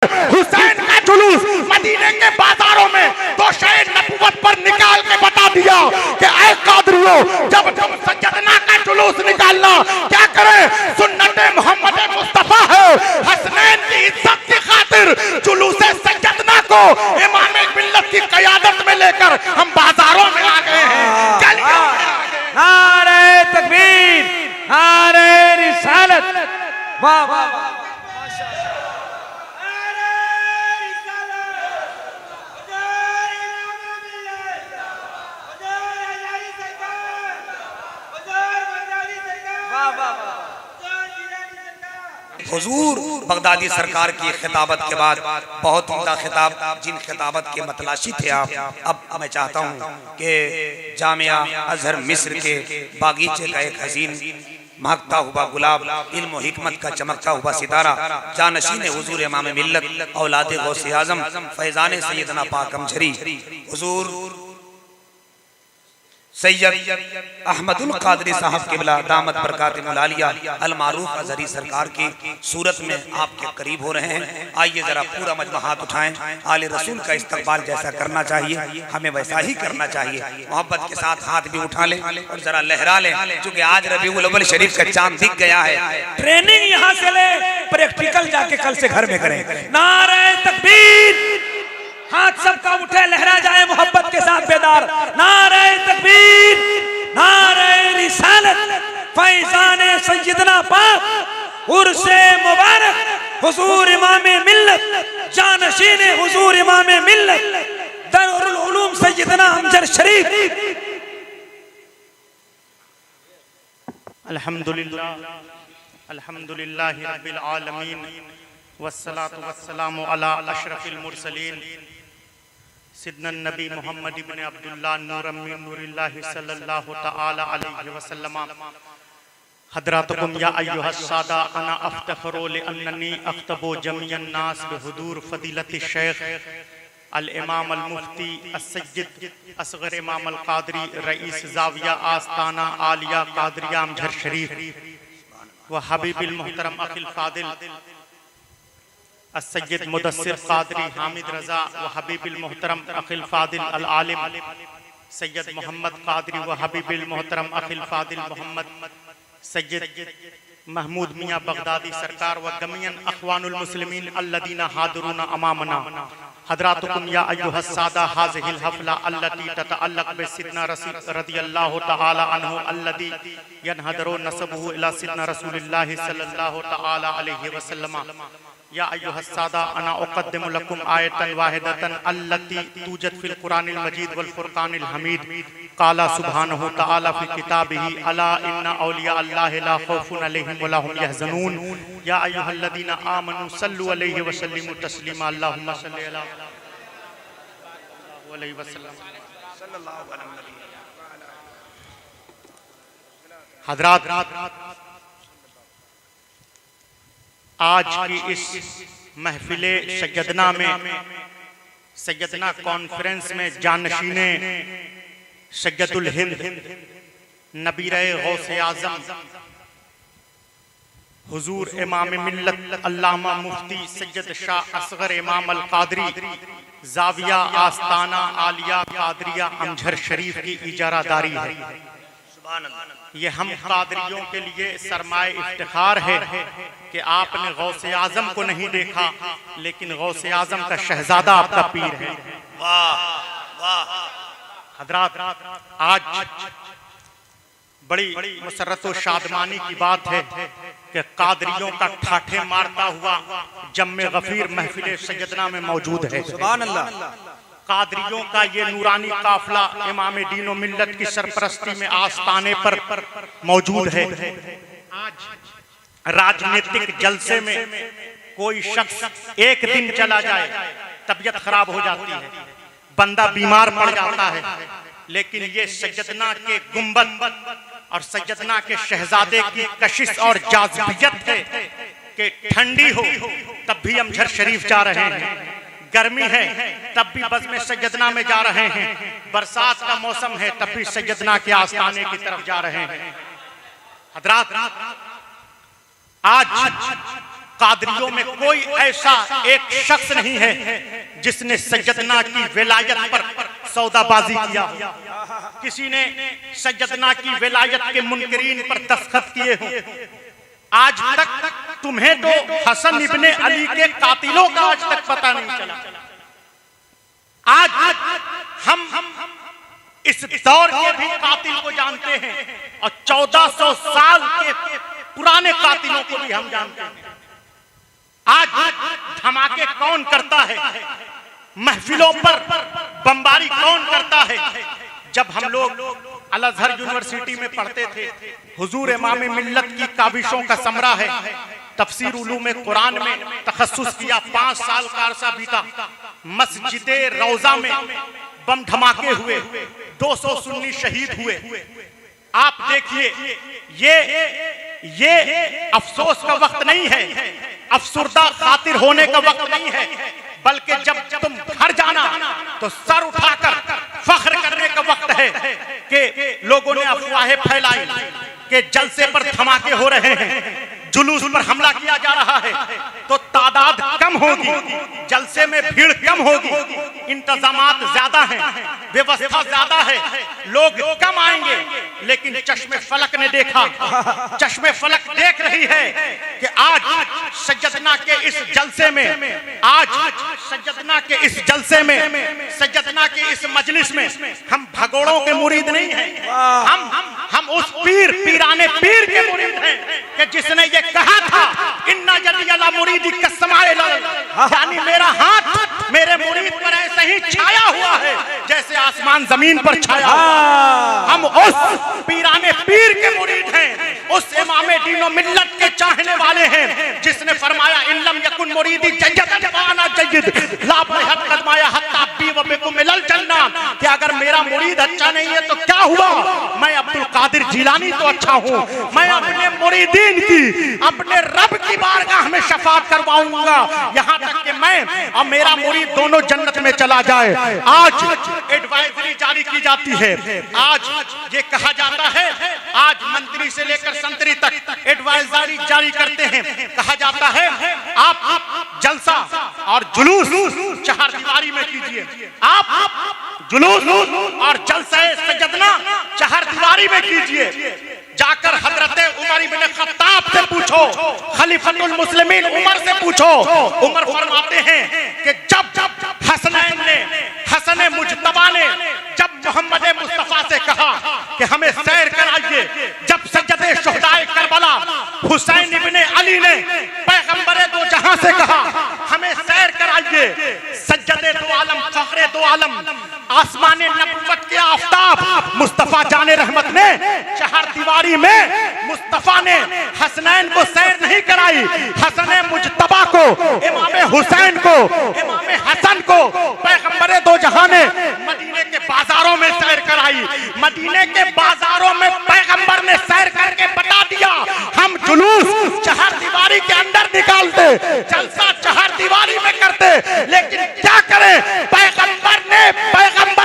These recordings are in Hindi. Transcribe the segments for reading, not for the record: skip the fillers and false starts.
हुसैन का जुलूस मदीने के बाजारों में तो शायद नबूवत पर निकाल के बता दिया कि ऐ कादरियों, जब तुम सज्जदना का जुलूस निकालना क्या करें, सुन्नत मोहम्मद मुस्तफा है, हसनैन की इज्जत की खातिर जुलूस सज्जदना को इमाम मिल्लत की क़यादत में लेकर हम बाजारों में आ गए हैं। चलिए नारे तकबीर, नारे रिसालत, वाह वाह। हुजूर बगदादी सरकार की खिताबत के बाद बहुत उम्दा खिताब, जिन खिताबत के मतलाशी थे आप, अब मैं चाहता हूँ कि जामिया अजहर मिस्र के बागीचे का एक हसीन महकता हुआ गुलाब, इल्म व हिकमत का चमकता हुआ सितारा, जानशीन हुजूर इमाम मिल्लत औलाद गौसे आजम फैजान सैयदना पाक अमजरी हुजूर सैयद अहमदुल कादरी साहब क़िबला दामत बरकातुहुल आलिया अल मारूफ अज़हरी सरकार की सूरत में आपके करीब हो रहे हैं। आइए जरा पूरा मजमा हाथ उठाएं, आले रसूल का इस्तकबाल जैसा करना चाहिए हमें वैसा ही करना चाहिए। मोहब्बत के साथ हाथ भी उठा लें और जरा लहरा लें, क्योंकि आज रबीउल अव्वल शरीफ का चांद दिख गया है। ट्रेनिंग यहाँ से ले, प्रैक्टिकल जाके कल से घर में करें। नारे तकबीर, हाथ सबका उठे, लहरा जाए मोहब्बत के साथ बेदार। नारे तकबीर, नारे रिसालत, फैजान सैयदना पाक उर्से मुबारक हुजूर इमाम मिल्लत, जानशीन हुजूर इमाम मिल्लत दारुल उलूम सैयदना अमजद शरीफ। अल्हम्दुलिल्लाह, अल्हम्दुलिल्लाहि रब्बिल आलमीन, वस्सलातु वस्सलामु अला अशरफिल मुरसलीन सिद्दन नबी मोहम्मद इब्न अब्दुल्लाह नूरम मिन नूरिल्लाहि सल्लल्लाहु तआला अलैहि वसल्लम। हदरातकुम या अय्युहस सादा अना अफ्तखरु लिअन्ननी अख्तबु जमीअन नास बिहुदूर फदीलत शेख अल इमाम अल मुफ्ती अस्सय्यद असगर इमाम अल कादरी रईस जाविया आस्ताना आलिया कादरिया अमजद शरीफ व हबीबिल मुहतरम अखिल फादिल अस्सय्यद मुदस्सिर कादरी हामिद रजा व हबीबिल मुहतरम अखिल फादिल अल आलिम सैयद मोहम्मद कादरी व हबीबिल मुहतरम अखिल फादिल मोहम्मद सैयद महमूद मियाँ बगदादी सरकार व गमियन अखवानुल मुस्लिमीन अल्लदीना हादिरून अमामना। हदरातुकुम या अय्युहस सादा हाज़िहिल हफ़ला अल्लती ततअल्लक़ बिसिद्ना रज़ियल्लाहु तआला अन्हु अल्लदी यनहदरु नसबुहु इला सिद्ना रसूलिल्लाहि सल्लल्लाहु तआला अलैहि वसल्लम। या अय्युहस सादा अना उक़द्दिमु लकुम आयतन वाहिदतन अल्लती तूजद फिल कुरानिल मजीद वल फुरक़ानिल हमीद क़ाला सुब्हानहु तआला फ़ी किताबिही अला इन्ना औलिया अल्लाहि ला खौफ़ुन अलैहिम व ला हुम यहज़नून। या अय्युहल्लज़ीना आमनू सल्लु अलैहि व सल्लिमू तस्लीमा। अल्लाहुम्मा सल्लि अला अलैहि वसल्लम। हज़रात, आज की इस महफिले सैयदना में, सैयदना कॉन्फ्रेंस में जानशीने सैयदुल हिंद नबीरे गौसे आजम हुजूर इमाम मिल्लत अल्लामा मुफ्ती सैयद शाह असगर इमाम अल कादरी जाविया आस्ताना आलिया कादरिया अमजद शरीफ की इजारादारी है। ये हम कादरियों के लिए सरमाए इफ्तिखार है कि आपने गौसे आजम को नहीं देखा, लेकिन गौसे आजम का शहजादा आपका पीर है। वाह वाह। हज़रात, आज बड़ी मुसर्रत व शादमानी की बात है कि कादरियों का ठाठे मारता हुआ जम्मे गफीर महफिल सैयदना में मौजूद है। सुभान अल्लाह। कादरियों का ये नूरानी काफिला इमाम दीनो मिल्लत की सरपरस्ती में आस्ताने पर मौजूद है। आज राजनीतिक जलसे में कोई शख्स एक दिन चला जाए तबीयत खराब हो जाती है, बंदा बीमार पड़ जाता है, लेकिन ये सैयदना के गुंबद और सैयदना के शहजादे की कशिश और जाज़बियत है कि ठंडी हो तब भी अमजद शरीफ जा रहे हैं, गर्मी है तब भी बज़्म सैयदना में जा रहे हैं, बरसात का मौसम है तब भी सैयदना के आस्ताने की तरफ जा रहे हैं। हज़रात, आज कादरियों में कोई ऐसा एक शख्स नहीं है जिसने सैयदना की विलायत पर सौदाबाजी किया। किसी ने सैयदना की विलायत के मुनकरीन पर दस्तखत किए हो। आज तक तुम्हें तो हसन इब्ने अली के कातिलों का आज तक पता नहीं चला। आज हम इस दौर के भी कातिल को जानते हैं और 1400 साल के पुराने कातिलों को भी हम जानते हैं। आज धमाके कौन करता है, महफिलों पर बमबारी कौन करता है। जब हम लोग अल अज़हर यूनिवर्सिटी में पढ़ते थे, हुजूर इमाम मिल्लत की काबिशों का समरा है, तफसीर उलूम कुरान में तखस्सुस किया, 5 साल का अरसा बीता। मस्जिद रौजा में बम धमाके हुए, 200 सुन्नी शहीद हुए। आप देखिए, ये अफसोस का वक्त नहीं है, अफसुर्दा खातिर होने का वक्त नहीं है, बल्कि जब तुम घर जाना तो सर उठाकर फख्र करने का वक्त है कि लोगों ने अफवाहें फैलाई कि जलसे पर धमाके हो रहे हैं, जुलूस पर हमला किया जा रहा है, तो तादाद कम होगी, जलसे में भीड़ कम होगी, इंतजामात ज्यादा हैं, व्यवस्था ज्यादा है, लोग कम आएंगे। लेकिन चश्मे फलक ने देखा, चश्मे फलक देख रही है कि आज सैयदना के इस जलसे में, आज सैयदना के इस जलसे में, सैयदना के इस मजलिस में हम भगोड़ों के मुरीद नहीं हैं, हम उस पीराने पीर के मुरीद हैं कि जिसने ये कहा था, इन्ना यदी अला मुरीदी कसमाए, यानी मेरा हाथ मेरे मुरीद पर ऐसे ही छाया हुआ है जैसे आसमान जमीन पर छाया हुआ। हम उस पीराने पीर के मुरीद हैं, उस इमामे दीनो मिल्लत के चाहने वाले हैं जिसने फरमाया, इल्लम यकुन मुरीदी जय्यदन वाना जय्यद ला बहत कदमाया हत्ता बी व बिकुम मिलल जन्ना, कि अगर मेरा मुरीद अच्छा नहीं है तो क्या हुआ, मैं अब्दुल कादिर जिलानी तो अच्छा हूँ, मैं अपने मुरीदीन की, अपने रब की बारगाह में शफाअत करवाऊंगा, यहाँ तक कि मैं और मेरा मुरीद दोनों जन्नत में चला जाए। आज एडवाइजरी जारी की जाती है, आज ये कहा जाता है, आज मंत्री से लेकर संतरी तक एडवाइजरी जारी करते हैं, कहा जाता है आप जलसा और जुलूस चार दीवारी में कीजिए, आप जुलूस और जलसा सैयदना चार दीवारी में कीजिए। जाकर हजरत उमर इब्न खत्ताब से पूछो, खलीफतुल मुस्लिमीन उमर से पूछो। उमर फरमाते हैं कि जब हसनैन ने, हसन मुजतबा ने जब मोहम्मद मुस्तफा से कहा कि हमें सैर कराइए, जब सज्जदे शुहदाए करबला हुसैन इब्ने अली ने पैगंबरे दो जहां से कहा हमें सैर कराइए, सज्जदे दो आलम, फखरे दो आलम, आसमाने नबुवत के आफताब मुस्तफा जाने रहमत ने चार दीवारी में मुस्तफा ने हसनैन को सैर नहीं कराई, हसन मुजतबा को, इमाम हुसैन को, इमाम हसन को पैगंबरे दो जहां ने मदीने के बाजारों में सैर कराई। मदीने के बाजारों में पैगंबर ने सैर करके बता दिया, हम जुलूस चार दीवारी के अंदर निकालते, जलसा चार दीवारी में करते, लेकिन क्या करें, पैगंबर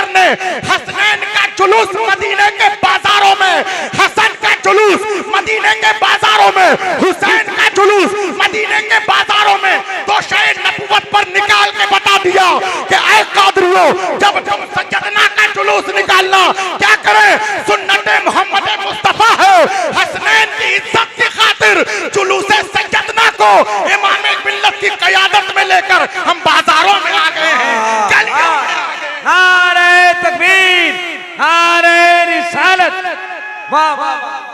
ने हसनैन का जुलूस मदीने के बाजारों में, हसन का जुलूस मदीने के बाजारों में, हुसैन का जुलूस मदीने के बाजारों में तो शायद नबुवत पर निकाल के बता दिया कि ऐ कादरियों, जब तुम सज्जदना का जुलूस निकालना, क्या करें, सुन्नत मोहम्मद मुस्तफा है, हसनैन की इज्जत की खातिर जुलूस सज्जदना को इमाम मिल्लत की क़यादत में लेकर हम बाजारों में आ गए हैं, गलियों में आ गए। नारे तकबीर, नारे रिसालत, वाह वाह,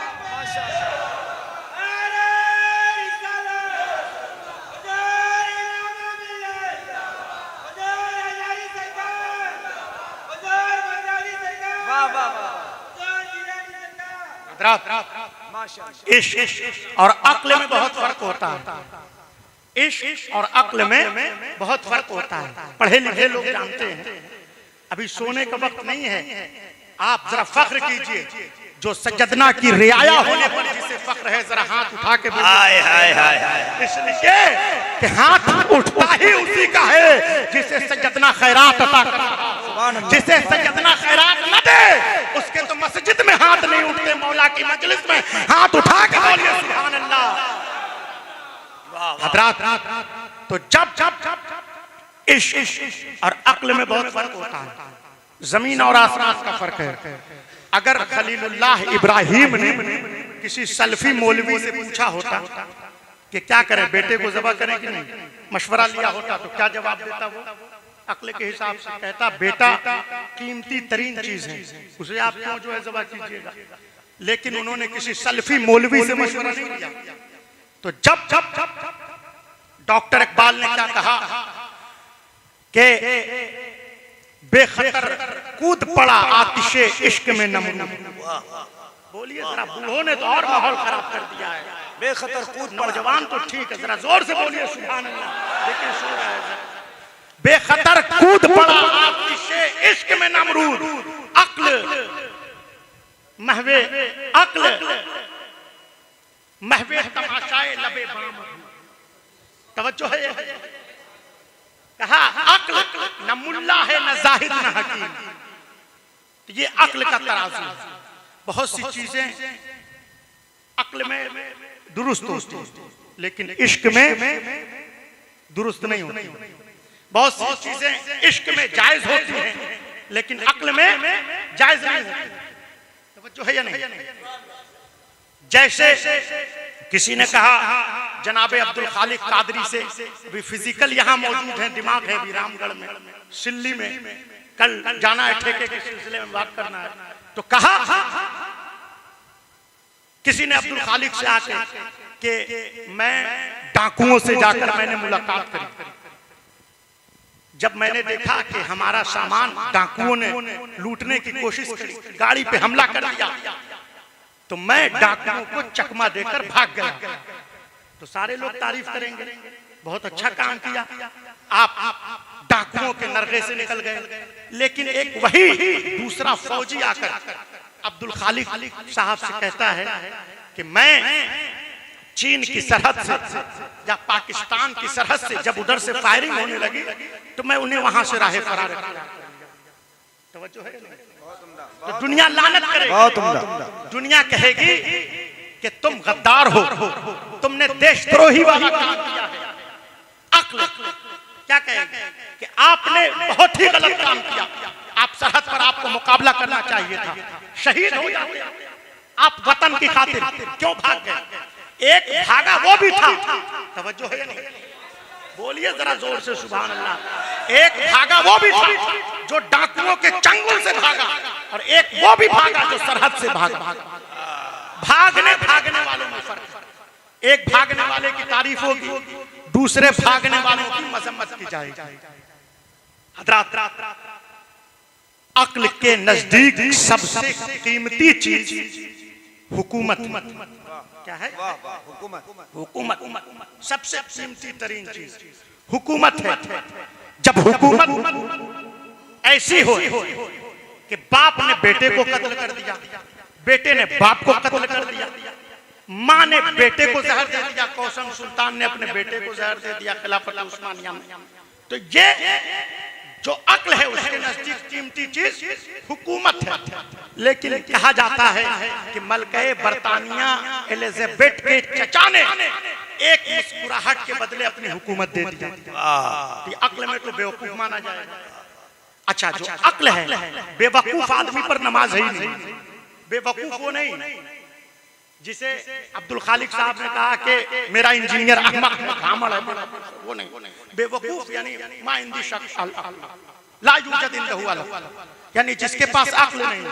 इश्क और अक्ल में बहुत फर्क होता है, इश्क और अक्ल में बहुत फर्क होता है। पढ़े लिखे लोग जानते हैं, अभी सोने का वक्त नहीं है, आप जरा फख्र कीजिए, जो सज्जदना की रियाया होने पर जिसे फख्र है, जरा हाथ उठा के हाय हाय हाय हाय, इसलिए कि हाथ उठता ही उसी का है जिसे सज्जदना खैरात अता करे, जिसे सज्जदना खैरात न दे उसके तो मस्जिद में हाथ नहीं उठते, मौला की मजलिस में हाथ उठा के बोलिए सुभान अल्लाह। हजरात, तो जब इश्क और अक्ल में बहुत फर्क होता है, जमीन और आसमान का फर्क है। अगर खलीलुल्लाह इब्राहिम ने किसी सल्फी मौलवी से पूछा होता कि क्या करें, बेटे को ज़बह करें कि नहीं, मशवरा लिया होता तो क्या जवाब देता वो? अक्ल के हिसाब से कहता बेटा कीमती तरीन चीज है, उसे आप क्यों जो है ज़बह कीजिएगा। लेकिन उन्होंने किसी सल्फी मौलवी से मशवरा नहीं लिया। तो जब डॉक्टर इकबाल ने क्या कहा कि बेखतर कूद पड़ा आतिशे इश्क में नमूना। बोलिए जरा, बूढ़ों ने तो और माहौल खराब कर दिया है। बेखतर कूद, नौजवान तो ठीक है, जरा जोर से बोलिए सुभान अल्लाह। देखिए सुन रहा है, बेखतर कूद पड़ा आतिशे इश्क में नमरूद, अक्ल महवे अक्ल महवे तमाशाए लबे बाम। तवज्जो है, कहा अक्ल न मुल्ला है न जाहिद न हकीम। तो ये अक्ल का तराजू है। बहुत सी चीजें अक्ल में दुरुस्त होती है लेकिन इश्क में दुरुस्त नहीं होती। बहुत सी चीजें इश्क में जायज होती हैं लेकिन अक्ल में जायज नहीं होती। तवज्जो है या नहीं? जैसे किसी ने कहा जनाबे अब्दुल खालिक कादरी से, अभी फिजिकल यहाँ मौजूद है, दिमाग है रामगढ़ में, सिल्ली में, कल जाना है ठेके के सिलसिले में बात करना है। तो कहा किसी ने अब्दुल खालिक से आके कि मैं डाकुओं से जाकर मैंने मुलाकात करी। जब मैंने देखा कि हमारा सामान डाकुओं ने लूटने की कोशिश करी, गाड़ी पे हमला कर दिया, तो मैं डाकुओं को चकमा देकर भाग गया। तो सारे लोग तारीफ करेंगे, बहुत अच्छा काम किया, आप डाकुओं के नरगे से निकल गए। लेकिन एक वही दूसरा फौजी आकर अब्दुल खालिक साहब से कहता है कि मैं चीन की सरहद से या पाकिस्तान की सरहद से जब उधर से फायरिंग होने लगी तो मैं उन्हें वहां से राहे फरार किया। तवज्जो है? तो दुनिया लानत करेगी, दुनिया कहेगी कि तुम गद्दार हो, तुमने देशद्रोही वाला काम किया है। अक्ल क्या कहेगी कि आपने बहुत ही गलत काम किया, आप सरहद पर आपको मुकाबला करना चाहिए था, शहीद हो जाते आप वतन की खातिर, क्यों भाग गए? एक भागा वो भी था। तवज्जो है या नहीं? बोलिए जरा जोर से सुभान अल्लाह। एक भागा वो भी था जो डाकुओं के चंगुल से भागा, और एक वो भी भागा जो सरहद से भागा। भागने वालों में फर्क। एक भागने वाले की तारीफ होगी, दूसरे भागने वालों की मजम्मत की जाएगी। हजरात, अक्ल के नजदीक सबसे कीमती चीज हुकूमत क्या है? हुकूमत सबसे कीमती तरीन चीज हुकूमत है। जब हुकूमत ऐसी हो कि बाप ने बेटे को कत्ल कर दिया, बेटे ने बाप को कत्ल कर दिया, माँ ने बेटे को जहर दे दिया, कौसम सुल्तान ने अपने बेटे को जहर दे दिया खिलाफत उस्मानिया में, तो ये जो अक्ल है उसके नजदीक कीमती चीज हुकूमत है। लेकिन कहा जाता है कि मलके बरतानिया एलिजाबेथ के चचा ने एक मुस्कुराहट के बदले अपनी हुकूमत दे दी। अक्ल में तो बेवकूफ माना जाएगा। अच्छा, जो अक्ल है, बेवकूफ आदमी पर नमाज है ही नहीं। बेवकूफ वो नहीं जिसे अब्दुल खालिक साहब ने कहा कि मेरा इंजीनियर अहमक ब्राह्मण है, वो नहीं। बेवकूफ यानी मा इंदी शख्स ला यूजद इंदहु अल्लाह, यानी जिसके पास अक्ल नहीं।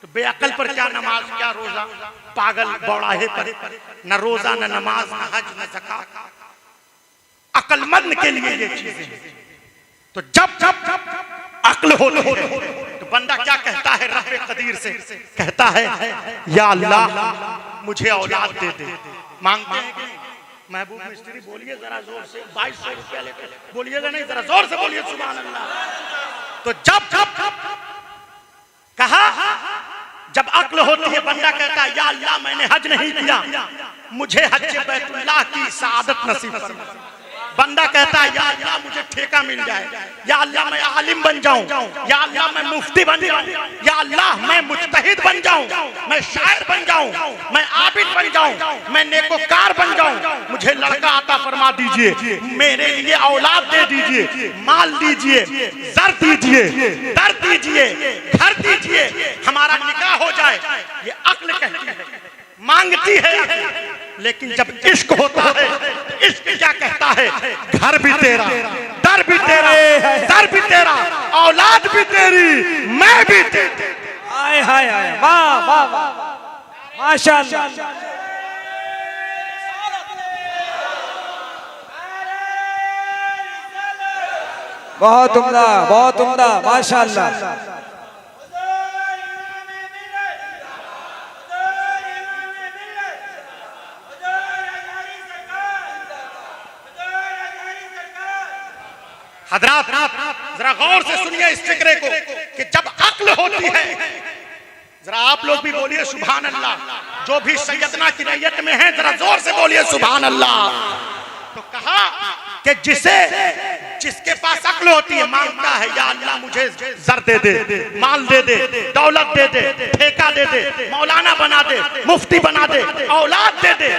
तो बेअक्ल पर क्या नमाज, क्या रोजा, पागल बौड़ाहे पर न रोजा न नमाज न हज न ज़कात। अक्लमंद के लिए ये चीजें। तो जब अक्ल हो तो बंदा क्या कहता है? रब्बे कदीर से कहता है या अल्लाह मुझे औलाद दे दे। मांगते हैं महबूब मिस्त्री, बोलिए जरा जोर से, 2200 रुपया लेकर बोलिएगा नहीं, जरा जोर से बोलिए सुभान अल्लाह। तो जब कहा, जब अक्ल होती है बंदा कहता है या अल्लाह मैंने हज नहीं किया, मुझे हज बैतुल्लाह की सआदत नसीब फरमा। बंदा कहता है या अल्लाह मुझे ठेका मिल जाए, या अल्लाह मैं आलिम बन जाऊं, या अल्लाह मैं मुफ्ती बन जाऊं, या अल्लाह मैं मुज्तहिद बन जाऊं, मैं शायर बन जाऊं, मैं आबिद बन जाऊं, मैं नेकोकार बन जाऊं, मुझे लड़का अता फरमा दीजिए, मेरे लिए औलाद दे दीजिए, माल दीजिए, जर दीजिए, दर दीजिए, घर दीजिए, हमारा निकाह हो जाए। ये अक्ल कहती है, मांगती है। लेकिन जब इश्क होता है, इश्क क्या कहता है? घर भी तेरा, दर भी तेरा, दर भी तेरा, औलाद भी तेरी, मैं भी तेरी। हाय हाय हाय, वाह वाह वाह, माशाअल्लाह। बहुत उम्दा, बहुत उम्दा, माशाअल्लाह। हजरात जरा गौर से सुनिए इस फिक्रे को कि जब अक्ल होती है, जरा आप लोग भी बोलिए सुभान अल्लाह, जो भी सैयदना की रैयत में है जरा जोर से बोलिए सुभान अल्लाह। तो कहा कि जिसके पास अक्ल होती है मांगता है या अल्लाह मुझे जर दे दे, माल दे दे, दौलत दे दे, ठेका दे दे, मौलाना बना दे, मुफ्ती बना दे, औलाद दे दे।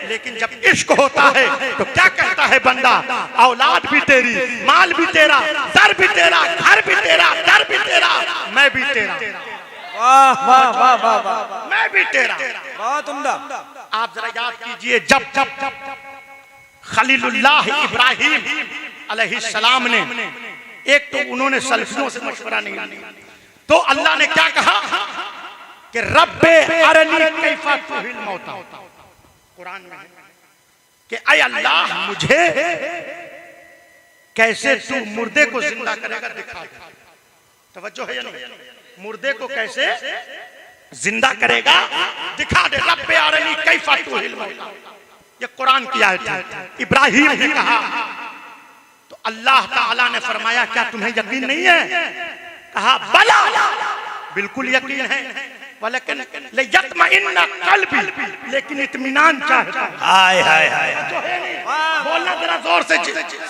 लेकिन जब इश्क होता है तो क्या कहता है बंदा? औलाद भी तेरी, माल भी तेरा, दर भी तेरा, घर भी तेरा, दर भी तेरा, मैं भी तेरा। वाह वाह वाह वाह वाह, मैं भी तेरा। बहुत उम्दा। आप जरा याद कीजिए, जब खलीलुल्लाह इब्राहिम अलैहिस्सलाम ने, एक तो उन्होंने सल्फियों से मशवरा नहीं लिया, तो अल्लाह ने क्या कहा कि रब्बे अरनी कैफा तुहिल मौता, कुरान में कि ऐ अल्लाह मुझे कैसे तू मुर्दे को जिंदा करेगा दिखा दे। तवज्जो है या नहीं? मुर्दे को कैसे जिंदा करेगा दिखा दे। रब्बे अरनी कैफा तुहिल मौता, ये कुरान की आयत है। इब्राहिम ने कहा तो अल्लाह ताला ने फरमाया क्या तुम्हें यकीन नहीं है? कहा बला, बिल्कुल यकीन है, लेकिन इत्मीनान चाहता है। हाय हाय हाय, बोलना जरा जोर से,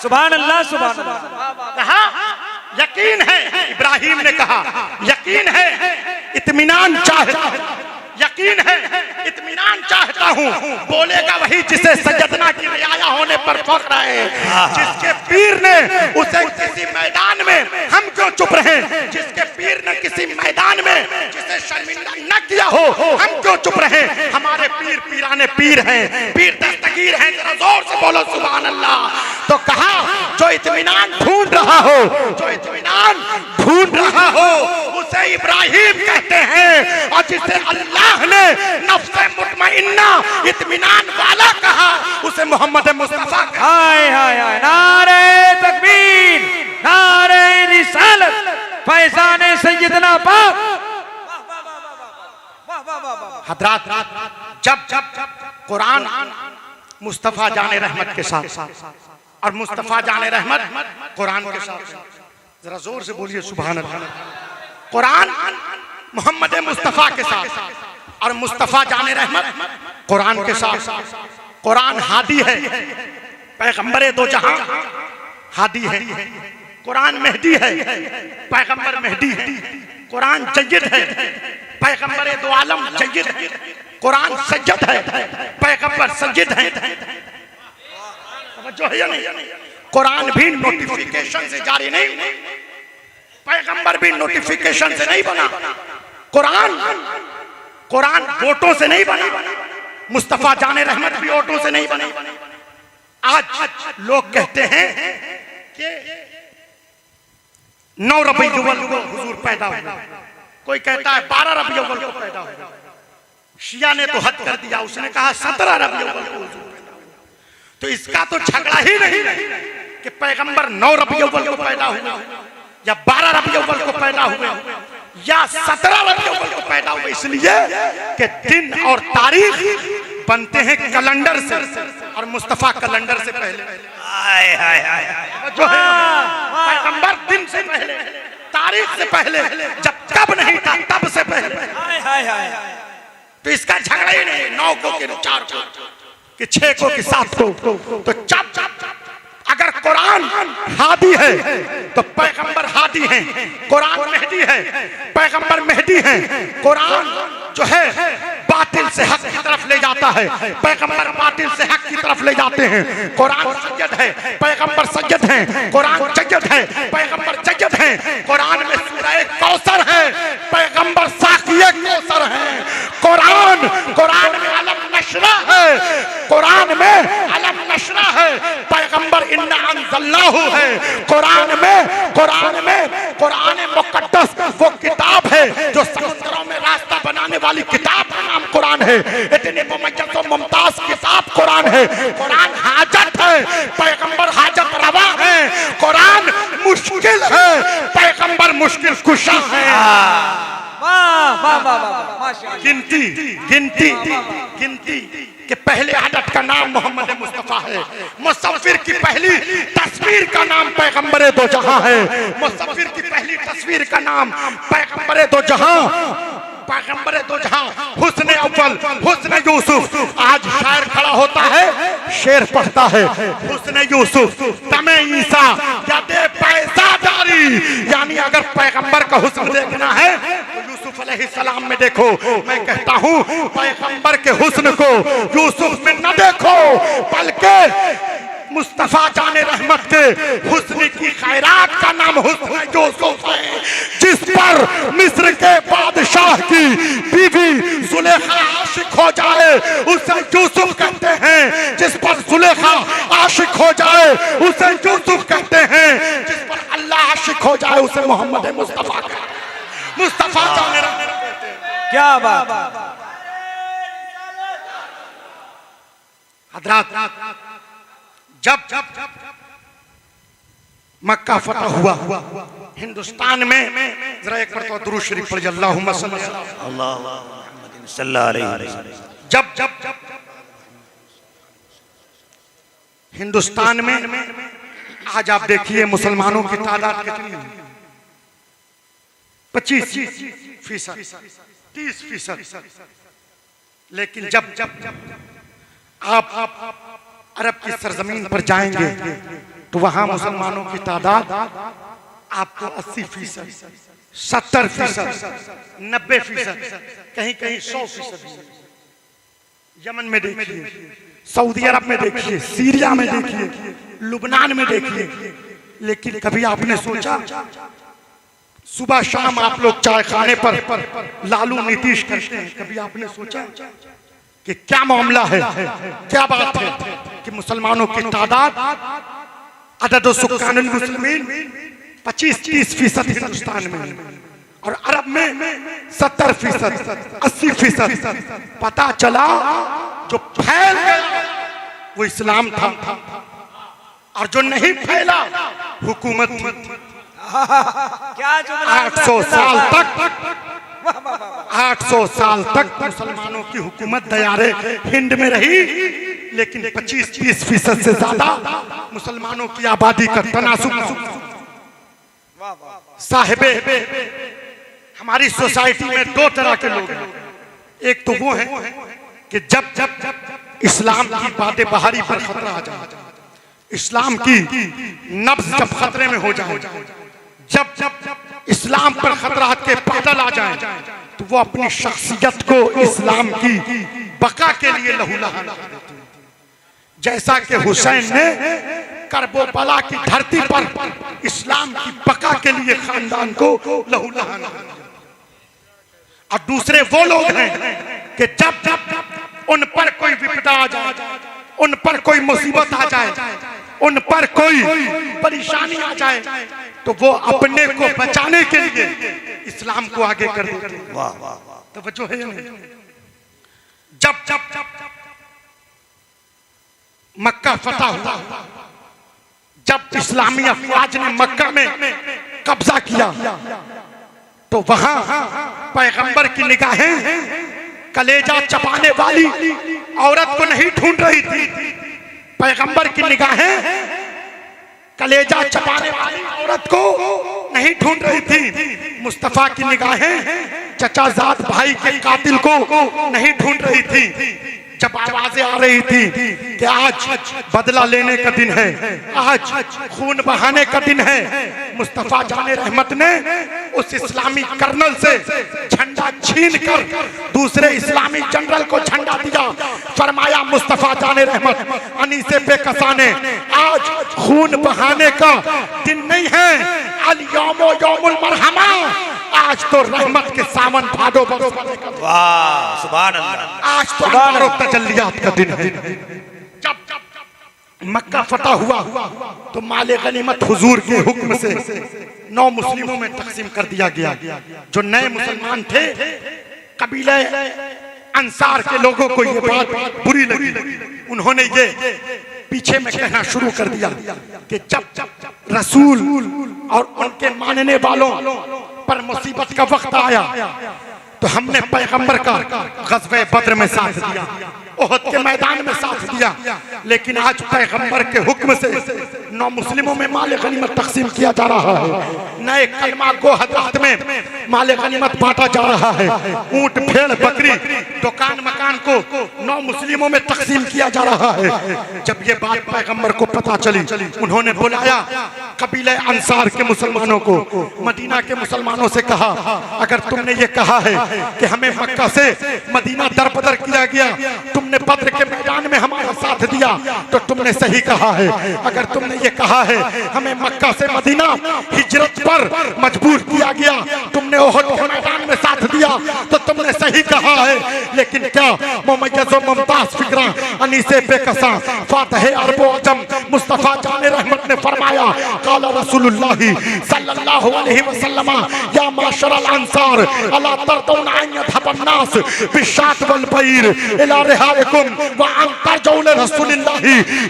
सुभान अल्लाह, सुभान अल्लाह। कहा यकीन है, इब्राहिम ने कहा यकीन है, इत्मीनान चाहता है, यकीन है, इत्मीनान चाहता हूँ। बोलेगा वही जिसे सैयदना की रियाया होने पर फख्र है, जिसके पीर ने उसे किसी मैदान में, हम क्यों चुप रहे? जिसके पीर ने किसी मैदान में जिसे शर्मिंदा न किया हो, हम क्यों चुप रहे? हमारे पीर पीराने पीर हैं, पीर दस्तगीर हैं। जरा जोर से बोलो सुभान अल्लाह। तो कहा जो इत्मीनान ढूंढ रहा हो, जो इत्मीनान ढूंढ रहा हो उसे इब्राहिम कहते हैं, और जिसे अल्लाह ने नफ्से मुतमइन्ना इत्मीनान वाला कहा उसे मोहम्मद मुस्तफा। हाय हाय हाय, नारे तकबीर, नारे रिसालत, फैज़ाने सैयदना पाक। हजरात जब कुरान मुस्तफा जाने रहमत के साथ और मुस्तफा जाने रहमत कुरान के साथ, जरा जोर से बोलिए सुभान अल्लाह। कुरान मोहम्मद मुस्तफा के साथ और मुस्तफा जाने रहमत कुरान के साथ। कुरान हादी है, पैगंबर दो जहां हादी है। कुरान मेहदी है, पैगंबर मेहदी है। कुरान जय्यद है, पैगंबर दो आलम जय्यद है। कुरान सज्जद है, पैगंबर सज्जद है। जो है या नहीं? कुरान भी नोटिफिकेशन से जारी नहीं, पैगंबर भी नोटिफिकेशन से नहीं बना। कुरान वोटों से नहीं बना, मुस्तफा जाने रहमत भी वोटों से नहीं बनी। आज लोग कहते हैं कि 9 रबीउल अव्वल को हुजूर पैदा हुआ, कोई कहता है 12 रबीउल अव्वल को पैदा हुआ। शिया ने तो हद कर दिया, उसने कहा 17 रबीउल अव्वल को हुजूर पैदा हुआ। तो इसका तो झगड़ा ही नहीं कि पैगंबर 9 रबीउल अव्वल को पैदा हुआ या 12 रबीउल अव्वल को पैदा हुए या 17 रबीउल अव्वल को पैदा हुए, इसलिए कि दिन और तारीख बनते हैं कैलेंडर से और मुस्तफा कैलेंडर से पहले। हाय हाय हाय, जो है पैगंबर दिन से पहले, तारीख से पहले, जब कब नहीं था तब से पहले। हाय हाय हाय, तो इसका झगड़ा ही नहीं 9 को कि 4 को कि 6 को कि 7 को। तो जब अगर कुरान हादी है तो पैगंबर हादी हैं, कुरान मेहदी है, पैगंबर मेहदी हैं। कुरान जो है बातिल से हक की तरफ ले जाता है, पैगंबर बातिल से हक की तरफ ले जाते हैं। कुरान सज्जद है, पैगंबर सज्जद हैं। कुरान सज्जद है, पैगंबर सज्जद हैं। कुरान में सूरह कौसर है, पैगंबर साक़िए कौसर हैं। कुरान में अलम नशरा है, कुरान में अलम नशरा है, पैगंबर इन्ना अंज़लनाहु है। कुरान मुक़द्दस वो किताब है जो समुद्रों में रास्ता बनाने वाली किताब का नाम कुरान है। इतने मुमय्यज़ और मुमताज किताब कुरान है। कुरान हाजत है, पैगंबर हाजत रवा है। कुरान मुश्किल है, पैगंबर मुश्किल कुशा है। गिनती के पहले आदत का नाम मोहम्मद मुस्तफा है। मुसव्विर की पहली तस्वीर का नाम पैगंबर दो जहां है। मुसव्विर की पहली तस्वीर का नाम पैगंबर दो जहां, पैगंबर दो जहां, हुस्न अव्वल, हुस्न यूसुफ। आज शायर खड़ा होता है, शेर पढ़ता है, हुस्न यूसुफ तमे ईसा यादे पैसादारी। यानी अगर पैगंबर का हुस्न देखना है तो यूसुफ अलैहिस्सलाम में देखो। मैं कहता हूं पैगंबर के हुस्न को यूसुफ में न देखो, बल्कि मुस्तफा जाने रहमत के हुस्न की खैरात का नाम हुस्न यूसुफ है, जिस पर मिस्र के बादशाह की बीवी जुलेखा आशिक हो जाए उसे यूसुफ कहते हैं। जिस पर जुलेखा आशिक हो जाए उसे यूसुफ कहते हैं। जिस पर अल्लाह आशिक हो जाए उसे मोहम्मद मुस्तफा कहते हैं। मुस्तफा जाने रहमत कहते हैं। क्या बात। हज़रात, जब मक्का फतह हुआ हिंदुस्तान में, जरा एक बार तो दुरूद शरीफ पढ़िए, अल्लाहुम्मा सल्लल्लाहु अलैहि वसल्लम। जब हिंदुस्तान में आज आप देखिए मुसलमानों की तादाद कितनी है, 25%, 30%। लेकिन जब आप अरब की सरजमीन पर जाएंगे तो वहां मुसलमानों की तादाद आपको 80%, 70%, 90%, कहीं कहीं 100%। यमन में देखिए, सऊदी अरब में देखिए, सीरिया में देखिए, लुबनान में देखिए। लेकिन कभी आपने सोचा, सुबह शाम आप लोग चाय खाने पर लालू नीतीश करते हैं, कभी आपने सोचा कि क्या मामला है, क्या बात है कि मुसलमानों की तादाद अदद सुक्कानुल मुस्लिमीन 25-30% हिंदुस्तान में और अरब में 70%, 80%। पता चला जो फैल गया वो इस्लाम था और जो नहीं फैला हुकूमत थी। क्या जुमला। 800 साल तक मुसलमानों की हुकूमत दयारे हिंद में रही, लेकिन 25-30% से ज्यादा मुसलमानों की आबादी का तनासुब। साहिबे, हमारी सोसाइटी में दो तरह के लोग हैं। एक तो वो है कि जब इस्लाम की बातें बाहरी पर खतरा आ जाए, इस्लाम की नब्ज जब खतरे में हो जाए, जब इस्लाम पर खतरा के बादल आ जाए, तो वो अपनी शख्सियत को इस्लाम की बका के लिए लहूलहान कर देते हैं। जैसा कि हुसैन ने करबला की धरती पर इस्लाम की बका के लिए खानदान को लहूलहान कर दिया। और दूसरे वो लोग हैं कि जब उन पर कोई विपदा आ जाए, उन पर कोई मुसीबत आ जाए, उन पर कोई परेशानी आ जाए, तो वो अपने को बचाने के लिए इस्लाम को आगे कर देते हैं। तो वजह है जब मक्का फतह हुआ, जब इस्लामी अफवाज ने मक्का में कब्जा किया, तो वहां पैगंबर की निगाहें कलेजा चबाने वाली औरत को नहीं ढूंढ रही थी। पैगंबर की निगाहें कलेजा चबाने वाली औरत को नहीं ढूंढ रही थी। मुस्तफा की निगाहें चचाजाद भाई के कातिल को नहीं ढूंढ रही थी। जब आवाजें आ रही थी कि आज बदला लेने का दिन है, आज खून बहाने का दिन है, मुस्तफा जाने रहमत ने उस इस्लामी कर्नल से झंडा छीन कर दूसरे इस्लामी जनरल को झंडा दिया। फरमाया मुस्तफा जाने रहमत अनीसे बेकसा ने, आज खून बहाने का दिन नहीं है, अल यौमो यौमुल मरहमा, आज तो रहमत के सावन भादो बरसने का, वाह सुभान अल्लाह, आज तो अनवार और तजल्लियात का दिन है। जब मक्का फतह हुआ तो माले गनीमत हुजूर के हुक्म से 9 मुस्लिमों में तकसीम कर दिया गया। जो नए मुसलमान थे, कबीले अंसार के लोगों को ये बात बुरी लगी, उन्होंने ये पीछे में कहना शुरू कर दिया कि जब रसूल और उनके मानने वालों पर मुसीबत का वक्त आया तो हमने पैगंबर का ग़ज़वे बद्र में साथ दिया, ओहद के मैदान में साथ दिया, लेकिन आज पैगंबर के हुक्म से 9 मुस्लिमों में माले गनीमत तकसीम किया जा रहा है। नए कलमा गो हजरात में माले गनीमत बांटा जा रहा है। ऊंट भेड़ बकरी दुकान मकान को 9 मुस्लिमों में तकसीम किया जा रहा है। जब ये बात पैगंबर को पता चली, उन्होंने बुलाया कबीले अंसार के मुसलमानों को, मदीना के मुसलमानों से कहा, अगर तुमने ये कहा है कि हमें मक्का से मदीना दरबदर किया गया, तुमने बद्र के मैदान में हमारा साथ दिया, तो तुमने सही कहा है। अगर तुमने ये कहा है हमें मक्का से मदीना हिजरत पर मजबूर किया गया, तुमने ओहद के मैदान में साथ दिया, तो तुमने सही कहा है। लेकिन क्या मुमय्यज़ व मुमताज़ फिक्रा अनीसे बेकसा फातह अरब व अजम मुस्तफा जाने रहमत ने फरमाया, क़ाल रसूलुल्लाह सल्लल्लाहु अलैहि वसल्लम, या माशरल अंसार अला तरदौन अन यज़हबन नास बिशात वल बैर इला रिहालिकुम व अन तरजऊ लिरसूलिल्लाह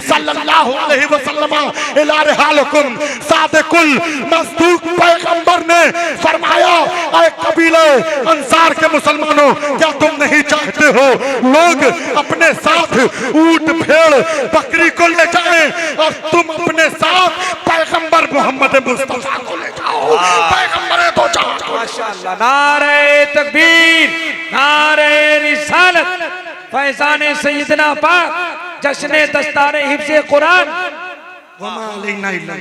सल्लल्लाहु अलैहि वसल्लम इला रिहालिकुम। सादिकुल मस्दूक पैगंबर ने फरमाया, ऐ कबीले अंसार के मुसलमानों, क्या तुम नहीं चाहते हो लोग अपने साथ ऊंट भेड़ बकरी को ले जाएं और तुम अपने साथ पैगंबर मोहम्मद मुस्तफा को ले जाओ। पैगंबर तो जाओ। माशाअल्लाह, नारे तकबीर, नारे रिसालत, फैज़ाने सैयदना पाक, जश्ने दस्तारे हिफ्ज़े कुरान, वमा अलैना इल्ला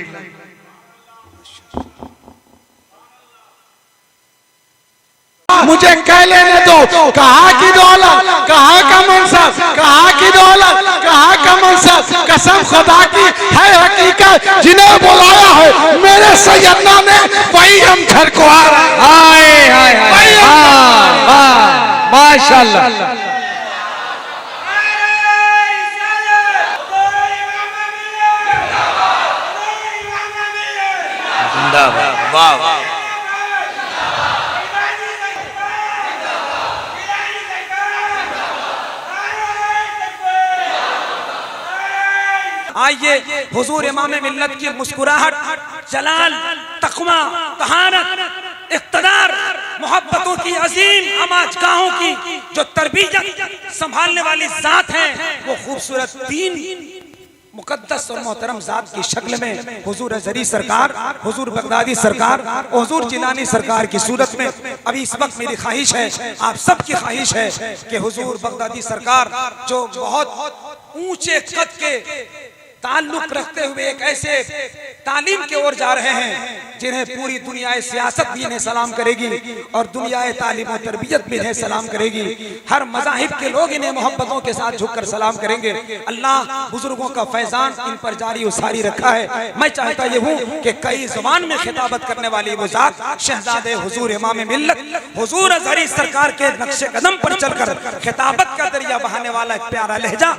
मुझे कह लेने दो, कहाँ की दौलत, कहाँ का मनसब, कहाँ की दौलत, कहाँ का मनसब, कसम खुदा की है हकीकत, जिन्हें बुलाया है मेरे सैयदना ने, वही हम घर को आ रहे हैं। हाय हाय हाय, माशाअल्लाह। वाह वाह, आइए हुजूर इमाम मिल्लत की मुस्कुराहट, जलाल, तक़वा, तहारत, इक़्तिदार, मोहब्बतों की अजीम अमाजगाहों की जो तरबियत संभालने वाली जात है, वो खूबसूरत 3 मुकद्दस और मोहतरम जात की शक्ल में हुजूर अज़हरी सरकार, हुजूर बगदादी सरकार, हुजूर जिलानी सरकार की सूरत में अभी इस वक्त मेरी ख्वाहिश है, आप सब की ख्वाहिश है कि हुजूर बगदादी सरकार जो बहुत ऊंचे कद के ताल्लुक रखते हुए एक ऐसे तालीम की ओर जा रहे हैं जिन्हें पूरी दुनिया सियासत भी इन्हें सलाम करेगी और दुनिया तालीम और तरबियत भी इन्हें सलाम करेगी। हर मज़ाहिब के लोग इन्हें मोहब्बतों के साथ झुककर सलाम करेंगे। अल्लाह बुजुर्गों का फैजान इन पर जारी उसारी रखा है। मैं चाहता ये हूँ कि कई ज़बान में खिताबत करने वाली वो जात शहजादे हुजूर इमाम मिल्लत हुजूर अज़हरी सरकार के नक्शे कदम पर चलकर खिताबत का दरिया बहाने वाला एक प्यारा लहजा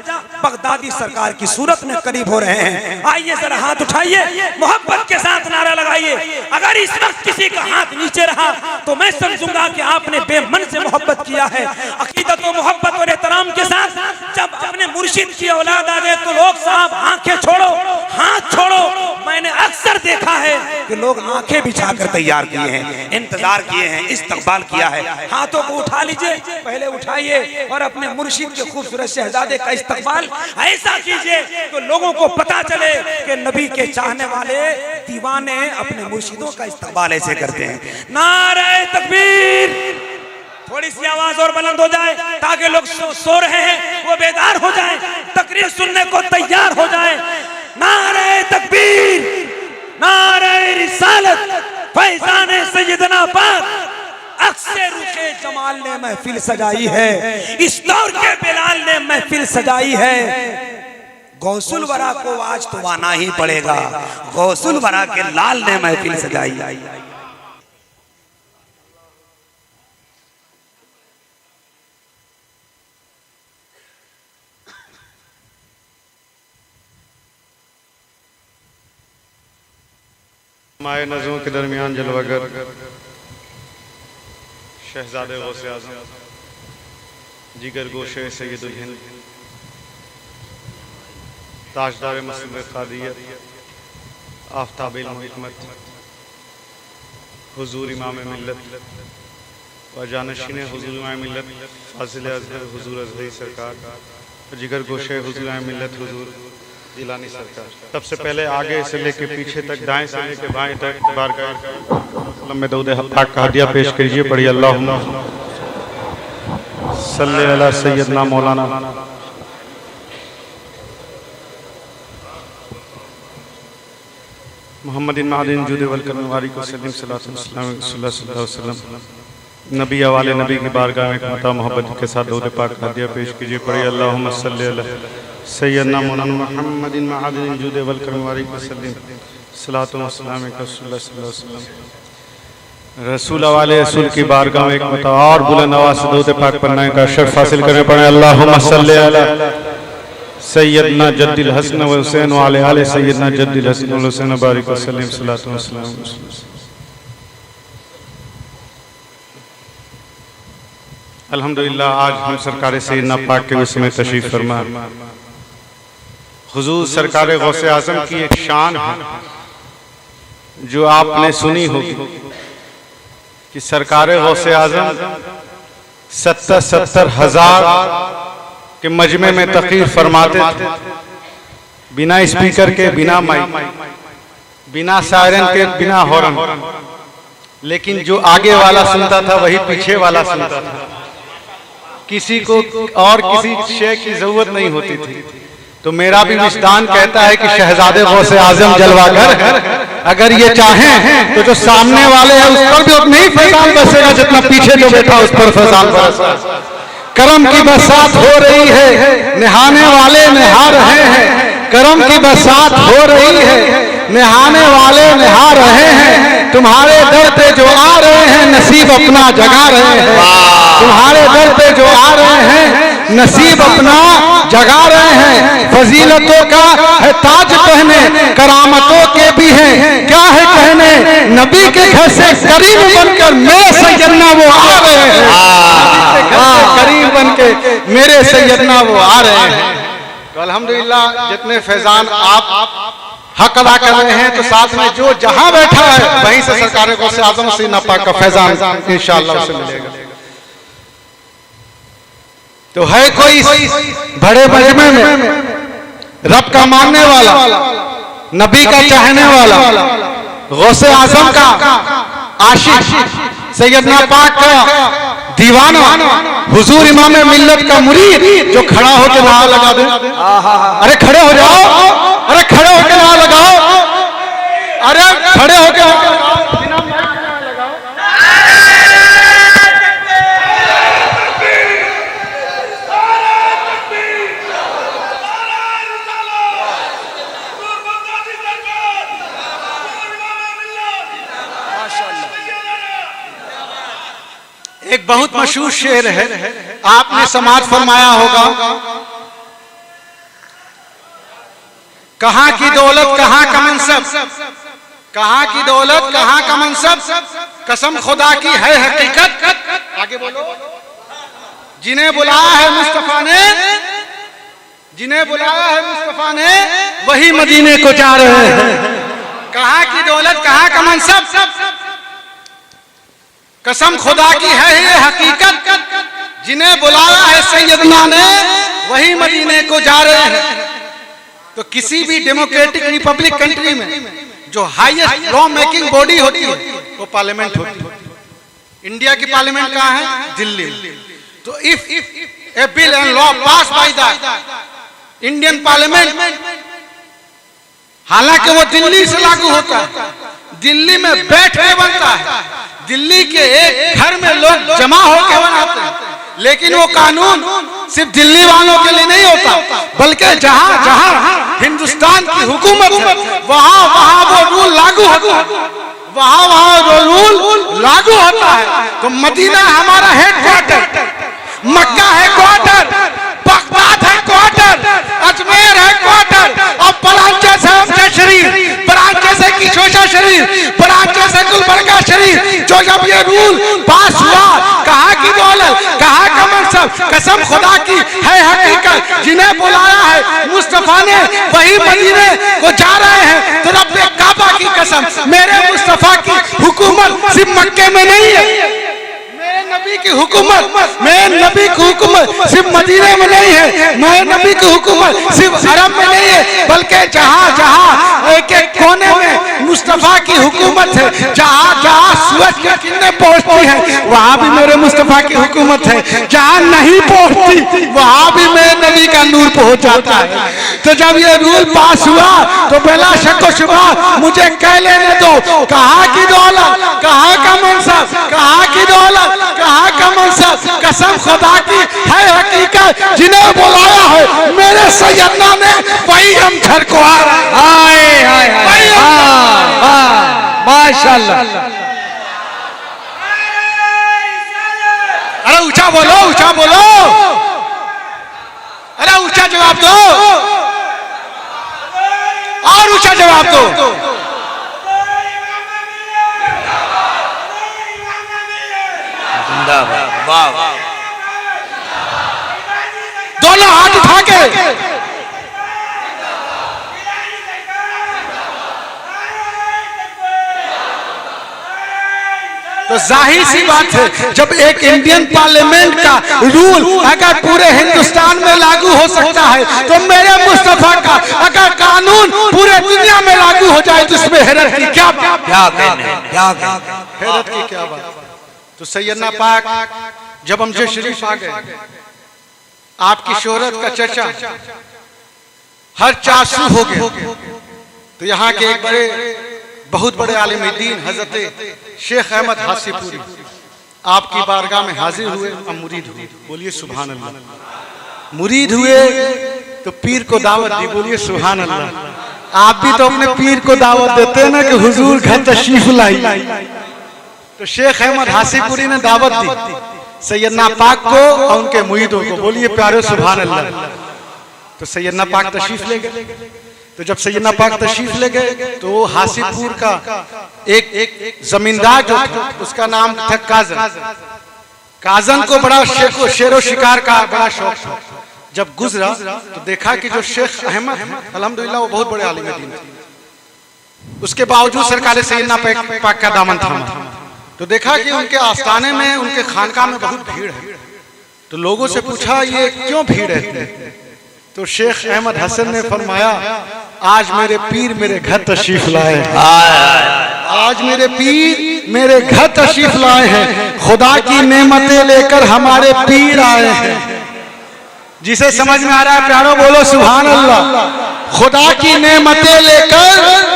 बगदादी सरकार की सूरत में करीब हो रहे हैं। आइए जरा हाथ उठाइए, मोहब्बत के साथ नारा लगाइए। अगर इस वक्त किसी का हाथ नीचे रहा तो मैं समझूंगा कि आपने बेमन से मोहब्बत किया है। अकीदत और मोहब्बत और एहतराम के साथ जब अपने मुर्शिद की औलाद आ जाए तो लोग साहब आंखें छोड़ो, हाथ छोड़ो। मैंने अक्सर देखा है कि लोग आंखें बिछाकर तैयार किए हैं, इंतजार किए हैं, इस्तकबाल किया है। हाथों को उठा लीजिए, पहले उठाइए और अपने मुर्शिद के खूबसूरत शहजादे का इस्तकबाल ऐसा कीजिए तो लोगों को पता चले कि नबी के चाहने वाले दीवाने अपने मुर्शिदों का इस्तकबाल ऐसे करते हैं। नारे तकबीर, थोड़ी सी आवाज और बुलंद हो जाए ताकि लोग सो रहे हैं वो बेदार हो जाएं, तकरीर सुनने को तैयार हो जाएं। नारे तकबीर, नारे रिसालत, फैजान सैयदना पाक अक्सर रुखे जमाल ने महफिल सजाई है, इस दौर के बिलाल ने महफिल सजाई है। गौसुल वरा को आज तो आना ही पड़ेगा, गौसुल वरा के लाल ने महफिल सजाई। माए नज़रों के दरमियान जलवागर शहजादे गौसे आज़म जिगर गोशे सैयदुल हिंद ताजदार मसजिद क़ादियत आफ़ताब हिकमत हुज़ूर इमाम मिल्लत व जानशीन हुज़ूर इमाम मिल्लत फ़ाज़िल अज़हर हुज़ूर अज़हरी सरकार जिगर गोशे हुज़ूर इमाम मिल्लत हुज़ूर जिलानी सरकार। सबसे पहले आगे से लेके पीछे तक, दाएं से लेके बाएं तक बारगाह में दरूद पाक का हदिया पेश कीजिए। पढ़िए अल्लाहुम्मा सल्ली अला सय्यदना मौलाना मुहम्मदिन महदिन जुदे वल करम वारिक वसल्लम सल्लल्लाहु अलैहि वसल्लम। नबी वाले नबी की बारगाह में मता मोहब्बत के साथ दरूद पाक का हदिया पेश कीजिए। पढ़िए अल्लाहुम्मा सल्ली अला सैयदना मौलाना मुहम्मदिन महदिन जुदे वल करम वारिक वसल्लम सल्लल्लाहु अलैहि वसल्लम। रसूल वाले रसूल की बारगाह में एक मता और बुलंद आवाज़ से दरूद पाक पढ़ने का शर्फ हासिल करने पड़े। अल्लाहुम्मा सल्ली अला सैयदना जद्दिल हसन व हुसैन व अला आले सैयदना जद्दिल हसन व हुसैन बारिक वसल्लम सल्लल्लाहु अलैहि वसल्लम। अल्हम्दुलिल्लाह आज हम सरकार सैयदना पाक के विषय में तशरीफ फरमा। हुजूर सरकार गौसे आज़म की एक शान है जो आपने सुनी होगी कि सरकार गौसे आज़म 70 हजार के मजमे में तकरीर फरमाते थे, बिना स्पीकर के, बिना माइक, बिना सायरन के, बिना हॉर्न। लेकिन जो आगे वाला सुनता था वही पीछे वाला सुनता था, किसी को और किसी शे की जरूरत नहीं होती थी। तो मेरा भी विजदान कहता है कि शहजादे गौसे आज़म जलवागर अगर ये चाहें तो जो सामने वाले हैं उस पर भी उतना ही फैजान बरसेगा जितना पीछे जो बैठा उस पर फैजान बरसा। करम की बरसात हो रही है, नहाने वाले नहा रहे हैं। करम की बरसात हो रही है, नहाने वाले नहा रहे हैं। तुम्हारे दर पे जो आ रहे हैं नसीब अपना जगा रहे हैं। तुम्हारे दर पे जो आ रहे हैं नसीब अपना जगा रहे हैं। फजीलतों का है ताज पहने, करामतों के भी हैं क्या है कहने। नबी के घर से करीब बनकर मेरे सैयदना वो आ रहे हैं। करीब बनके मेरे सैयदना वो आ रहे हैं। तो अल्हम्दुलिल्लाह जितने फैजान आप हक अदा कर रहे हैं तो साथ में जो जहां बैठा है वहीं से सरकार गौसे आज़म सैयदना पाक का फैजान इंशाअल्लाह उसे मिलेगा। तो है कोई बड़े मजमे में रब का मानने वाला, नबी का चाहने वाला, गौसे आज़म का आशिक, सैयदना पाक का दीवाना, हुजूर इमाम मिल्लत का मुरीद जो खड़ा होकर नारा लगा दे। अरे खड़े हो जाओ, अरे खड़े होकर नारा लगाओ, अरे खड़े होकर एक बहुत मशहूर शेर है, आपने समाज फरमाया होगा, कहां की दौलत कहां का मनसब, कहां की दौलत कहां का मनसब, कसम खुदा की है हकीकत। आगे बोलो। जिन्हें बुलाया है मुस्तफा ने, जिन्हें बुलाया है मुस्तफा ने वही मदीने को जा रहे हैं। कहां की दौलत कहां का मनसब, कसम खुदा की है ये हकीकत। जिन्हें बुलाया है सैयदना ने वही मदीने को जा रहे हैं। तो किसी भी डेमोक्रेटिक रिपब्लिक कंट्री में जो हाईएस्ट लॉ मेकिंग बॉडी होती है वो पार्लियामेंट होती है। इंडिया की पार्लियामेंट कहाँ है? दिल्ली। तो if A bill and law pass by the Indian parliament, हालांकि वो दिल्ली से लागू होता है, दिल्ली में बैठ के बनता है, दिल्ली के एक घर में लोग जमा होकर बनाते हैं, लेकिन वो कानून सिर्फ दिल्ली वालों के लिए नहीं होता, बल्कि जहां जहां हिंदुस्तान की हुकूमत है वहां वहां वो रूल लागू होता है, वहां वहां वो रूल लागू होता है। तो मदीना हमारा हेडक्वार्टर, मक्का है क्वार्टर, बगदाद है क्वार्टर, अजमेर है क्वार्टर, और ब्रांचेस है हमजा शरीफ, ब्रांचेस है किशोशा शरीफ, ब्रांचेस है गुलबर्गा शरीफ। जो जब ये रूल पास हुआ, कहाँ की दौलत, कहाँ का मनसब, कसम खुदा की है हकीकत, जिन्हें बुलाया है मुस्तफा ने वही मदीने को जा रहे हैं। तो रब्बे काबा की कसम, मेरे मुस्तफा की हुकूमत सिर्फ मक्के में नहीं है, नबी की हुकूमत, मैं नबी की हुकूमत सिर्फ मदीने में नहीं है, मैं नबी की हुकूमत सिर्फ अरब में नहीं है, बल्कि जहां जहां एक एक कोने में मुस्तफा की हुकूमत है, जहां जहां सूरज की किरणें पहुंचती हैं वहां भी मेरे मुस्तफा की हुकूमत है, जहां नहीं पहुंचती वहां भी मेरे नबी का नूर पहुंच जाता है। तो जब ये रूल पास हुआ तो बिला शक व शुबा मुझे कह लेने दो, कहाँ की दौलत, कहाँ का मनसब, कहाँ की दौलत, कहाँ का मनसब, कसम खुदा की है हकीकत, जिन्हें बुलाया है मेरे सैयदना ने वही हम झरको आ माशाल्लाह। अरे ऊंचा बोलो, ऊंचा बोलो, अरे ऊंचा जवाब दो, और ऊंचा जवाब दो। वाह वाह, दोनों हाथ उठा के। तो जाहिर सी बात है, जब एक इंडियन पार्लियामेंट का रूल अगर पूरे हिंदुस्तान में लागू हो सकता है, तो मेरे मुस्तफा का अगर कानून पूरे दुनिया में लागू हो जाए तो इसमें हैरत की क्या बात, हैरत की क्या बात। तो सैयदना पाक जब हमजे शरीफ आ गए, आपकी शोहरत का चर्चा हर चासू हो गया। तो यहाँ के एक बड़े बहुत बड़े आलिम दीन हजरत शेख अहमद हासीपुरी आपकी बारगाह में हाजिर हुए और मुरीद हुए। बोलिए सुभान अल्लाह। मुरीद हुए तो पीर को दावत दी, बोलिए सुभान अल्लाह। आप भी तो अपने पीर को दावत देते हैं ना कि हुजूर घर तशरीफ लाई। तो शेख अहमद हासीपुरी ने दावत दी सैयदना पाक को और उनके मुरीदों को, बोलिए प्यारे सुभान अल्लाह। तो सैयदना पाक तशरीफ ले गए। तो जब सैयदना पाक तशरीफ ले गए तो वो हासीपुर का एक जमींदार जो था उसका नाम था काजन। काजन को बड़ा शेरो शिकार का बड़ा शौक था। जब गुजरा तो देखा कि जो शेख अहमद है अल्हम्दुलिल्लाह वो बहुत बड़े आलिम दीन थे, उसके बावजूद सरकार सैयदना पाक का दामन थामा। तो देखा कि उनके आस्थाने में, उनके खानका में बहुत भीड़ है। तो लोगों से पूछा ये क्यों भीड़ है? तो शेख अहमद हसन ने फरमाया आज मेरे पीर मेरे घर तशरीफ लाए हैं, आज मेरे पीर मेरे घर तशरीफ लाए हैं, खुदा की नेमतें लेकर हमारे पीर आए हैं। जिसे समझ में आ रहा है प्यारो बोलो सुभान अल्लाह। खुदा की नेमतें लेकर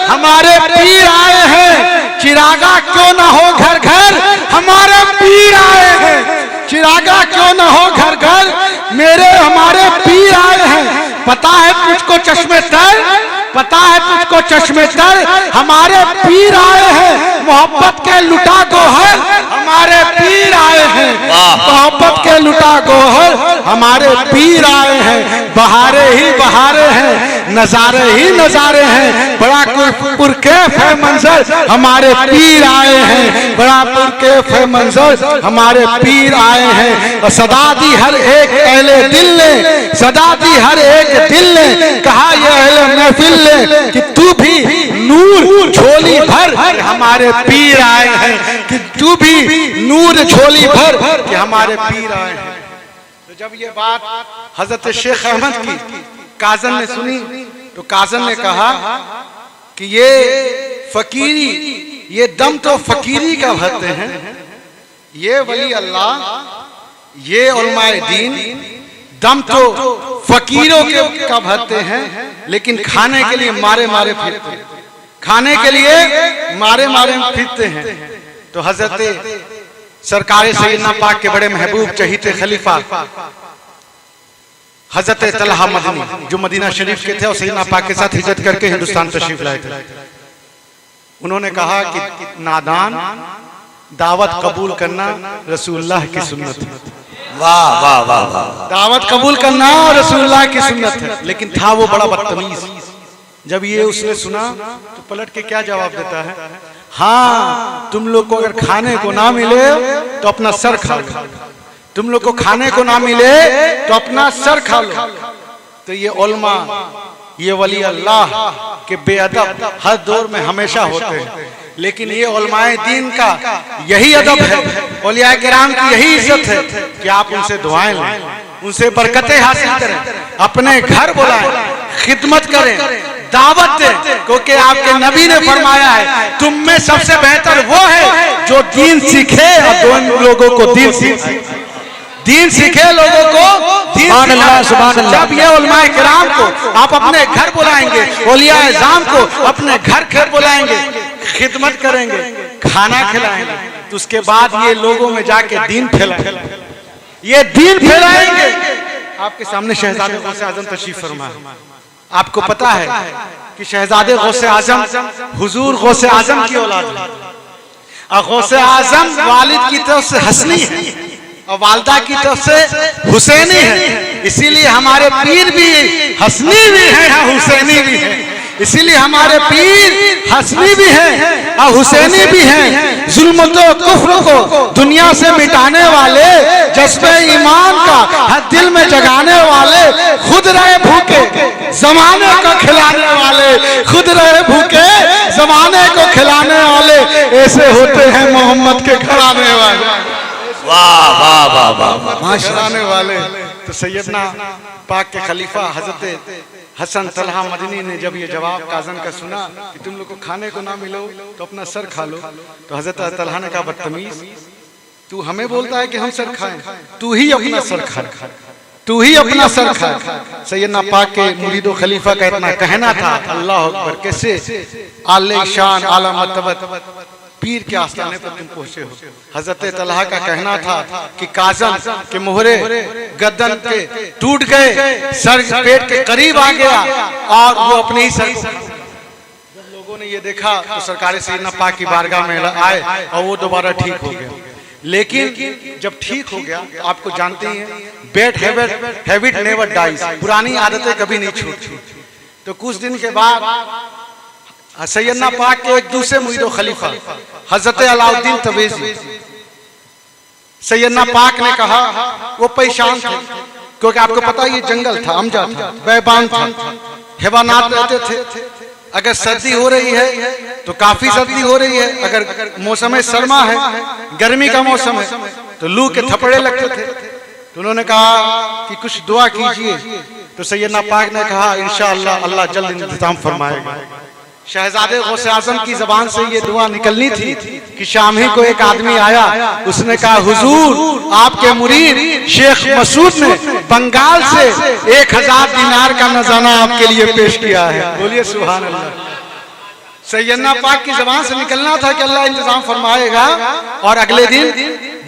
हमारे पीर आए हैं, चिरागा क्यों ना हो घर घर हमारे पीर आए हैं, चिरागा क्यों ना हो घर घर मेरे हमारे पीर आए हैं। पता है तुझको चश्मे तर, पता है तुझको चश्मे तर हमारे पीर आए हैं, मोहब्बत के लुटा गोहर हमारे पीर आए हैं, मोहब्बत के लुटा गोहर हमारे पीर आए हैं। बहारे ही बहारे हैं, नजारे ही नजारे हैं, बड़ा पुरकैफ है मंजर हमारे पीर आए हैं, बड़ा पुरकैफ है मंजर हमारे पीर आए हैं। और सदा दी हर एक अहले दिल ने, सदा दी हर एक दिल ने कहा ये अहले महफिल ने कि तू भी नूर झोली भर हमारे पीर आए हैं, कि तू भी नूर झोली भर कि हमारे पीर आए हैं। तो जब ये बात हजरत शेख अहमद की काजन ने सुनी तो काजन ने कहा कि ये फकीरी, ये दम तो फकीरी का भरते हैं, ये वली अल्लाह, ये उलमाए दीन दम तो फकीरों के का भरते हैं, लेकिन खाने के लिए मारे मारे फिरते हैं, खाने के लिए मारे मारे फिरते हैं। तो हजरत सरकार सैयदना पाक के बड़े महबूब चहीते खलीफा हजरत तलहा मदनी जो मदीना शरीफ के थे और सैयदना पाक के साथ हिजरत करके हिंदुस्तान तशरीफ लाए थे, उन्होंने कहा कि नादान दावत कबूल करना रसूलुल्लाह की सुन्नत है। वाह वाह वाह वाह। दावत कबूल करना रसूलुल्लाह की सुन्नत है। लेकिन था वो बड़ा बदतमीज। जब ये उसने सुना तो पलट के क्या जवाब देता है, हाँ तुम लोग को अगर खाने को ना मिले तो अपना सर खा लो, तुम लोग को खाने को ना मिले तो अपना सर खा लो। तो ये उलमा, ये वली अल्लाह के बेअदब हर दौर में हमेशा होते हैं, लेकिन ये उलमाए दीन का यही अदब है, औलिया किराम की यही इज्जत है कि आप उनसे दुआएं लें, उनसे बरकतें हासिल करें, अपने घर बुलाएं, खिदमत करें, दावत दें, क्योंकि आपके नबी ने फरमाया है तुम में सबसे बेहतर वो है जो दीन सीखे और दोनों लोगों को दीन सीखे, दीन सीखे लोगों को दीन सीखे। जब ये उलमाए किराम को आप अपने घर बुलाएंगे, औलिया इज़ाम को अपने घर बुलाएंगे, खिदमत करेंगे, खाना खिलाएंगे, तो उसके बाद ये लोगों में जाके दीन फैलाएंगे, ये दीन फैलाएंगे। आपके सामने शहजादे गौसे आजम तशरीफ फरमा है। आपको पता है कि शहजादे गौसे आजम हुजूर गौसे आजम की औलाद है, और गौसे आजम वालिद की तरफ से हसनी है और वालदा की तरफ से हुसैनी है। इसीलिए हमारे पीर भी हसनी भी है, हुसैनी भी है। इसीलिए हमारे पीर हसनी भी हैं और हुसैनी भी हैं। जुल्म तो कुफ्र को दुनिया से मिटाने वाले, जज्बे ईमान का हर दिल में जगाने वाले, खुद रहे भूखे जमाने को खिलाने वाले, खुद रहे भूखे जमाने को खिलाने वाले, ऐसे होते हैं मोहम्मद के घराने वाले। वाह वाह वाह वाह घराने वाले। तो सैयदना पाक के खलीफा हजरत हसन तलहा मदनी ने जब ये जवाब काजन का सुना कि तुम लोग को खाने को ना मिलो तो अपना सर खा लो, तो हजरत तलहा ने कहा बदतमीज, तू हमें बोलता है कि हम सर खाएं, तू ही अपना सर खा, तू ही अपना सर खा। सैयदना पाक के मुरीदो खलीफा का इतना कहना था, अल्लाह अकबर, कैसे आले शान आला मर्तबत पीर के आस्थाने पर तुम पहुंचे हो। हजरत तलहा का कहना था कि काजम के मोहरे गर्दन के टूट गए, सर पेट के करीब आ गया और वो अपने ही सर। जब लोगों ने ये देखा तो सरकार सैयदना पाक की बारगाह में आए और वो दोबारा ठीक हो गया। लेकिन जब ठीक हो गया तो आपको जानते हैं बैड हैबिट नेवर डाइज, पुरानी आदतें कभी नहीं छूटती। तो कुछ दिन के बाद सैयदना पाक के एक दूसरे मुरीदो खलीफा हजरत अलाउद्दीन तबरेज़ी, सैयदना पाक ने कहा, वो परेशान थे क्योंकि आपको पता ये जंगल था, अमजा था, बैबान था, हैवानात रहते थे। अगर सर्दी हो रही है तो काफी सर्दी हो रही है, अगर मौसम सरमा है, गर्मी का मौसम है, तो लू के थपड़े लगते थे। तो उन्होंने कहा कि कुछ दुआ कीजिए। तो सैयदना पाक ने कहा इंशाअल्लाह अल्लाह जल्द इंतजाम फरमाएगा। शहजादे गौसे आजम की जबान से ये दुआ निकलनी थी कि शाम ही को एक आदमी आया, उसने कहा हुजूर आपके मुरीद शेख मसूद ने बंगाल से 1000 दिनार का नजराना आपके लिए पेश किया है। बोलिए सुभान अल्लाह। सैयदना पाक की जबान से निकलना था कि अल्लाह इंतजाम फरमाएगा, और अगले दिन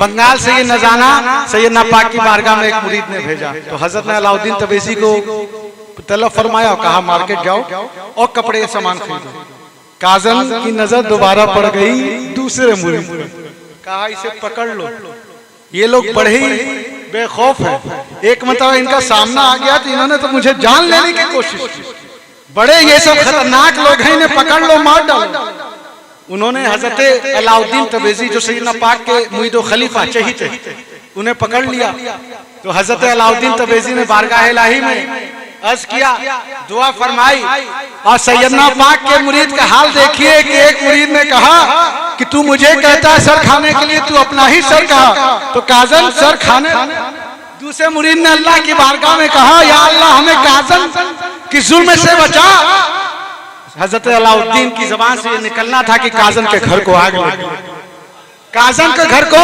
बंगाल से ये नजराना सैयदना पाक की बारगाह में एक मुरीद ने भेजा। तो हजरत ने अलाउद्दीन तबरेज़ी को तलब फरमाया, कहा मार्केट जाओ और कपड़े सामान खरीदो। काजन की नजर दोबारा पड़ गई दूसरे मुरीद, कहा इसे पकड़ लो, ये लोग बड़े ही बेखौफ है, एक मतलब इनका सामना आ गया तो इन्होंने तो मुझे जान लेने की कोशिश की, बड़े ये सब खतरनाक लोग हैं, इन्हें पकड़ लो मार डालो। उन्होंने हजरत अलाउद्दीन तबरेज़ी जो सैयदना पाक के मुरीदो खलीफा चहीते, उन्हें पकड़ लिया। तो हजरत अलाउद्दीन तबरेज़ी ने बारगाह इलाही में अर्ज किया, दुआ फरमाई, और सैयदना पाक के मुरीद का हाल देखिए कि एक मुरीद ने कहा कि तू मुझे कहता है सर खाने के लिए, तू अपना ही सर कहा, तो काजन सर खाने। दूसरे मुरीद ने अल्लाह की बारगाह में कहा, या अल्लाह हमें काजन की जुल्म से बचा। हजरत अलाउद्दीन की जबान से ये निकलना था कि काजन के घर को आग लगी। काजन के घर को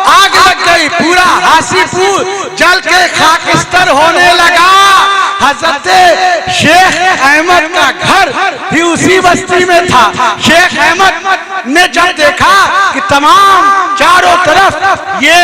आग लग गई, पूरा हासीपुर जल के खाकिस्तर होने लगा। हजरत शेख अहमद का घर भी उसी बस्ती में था। शेख अहमद ने जब देखा कि तमाम चारों तरफ ये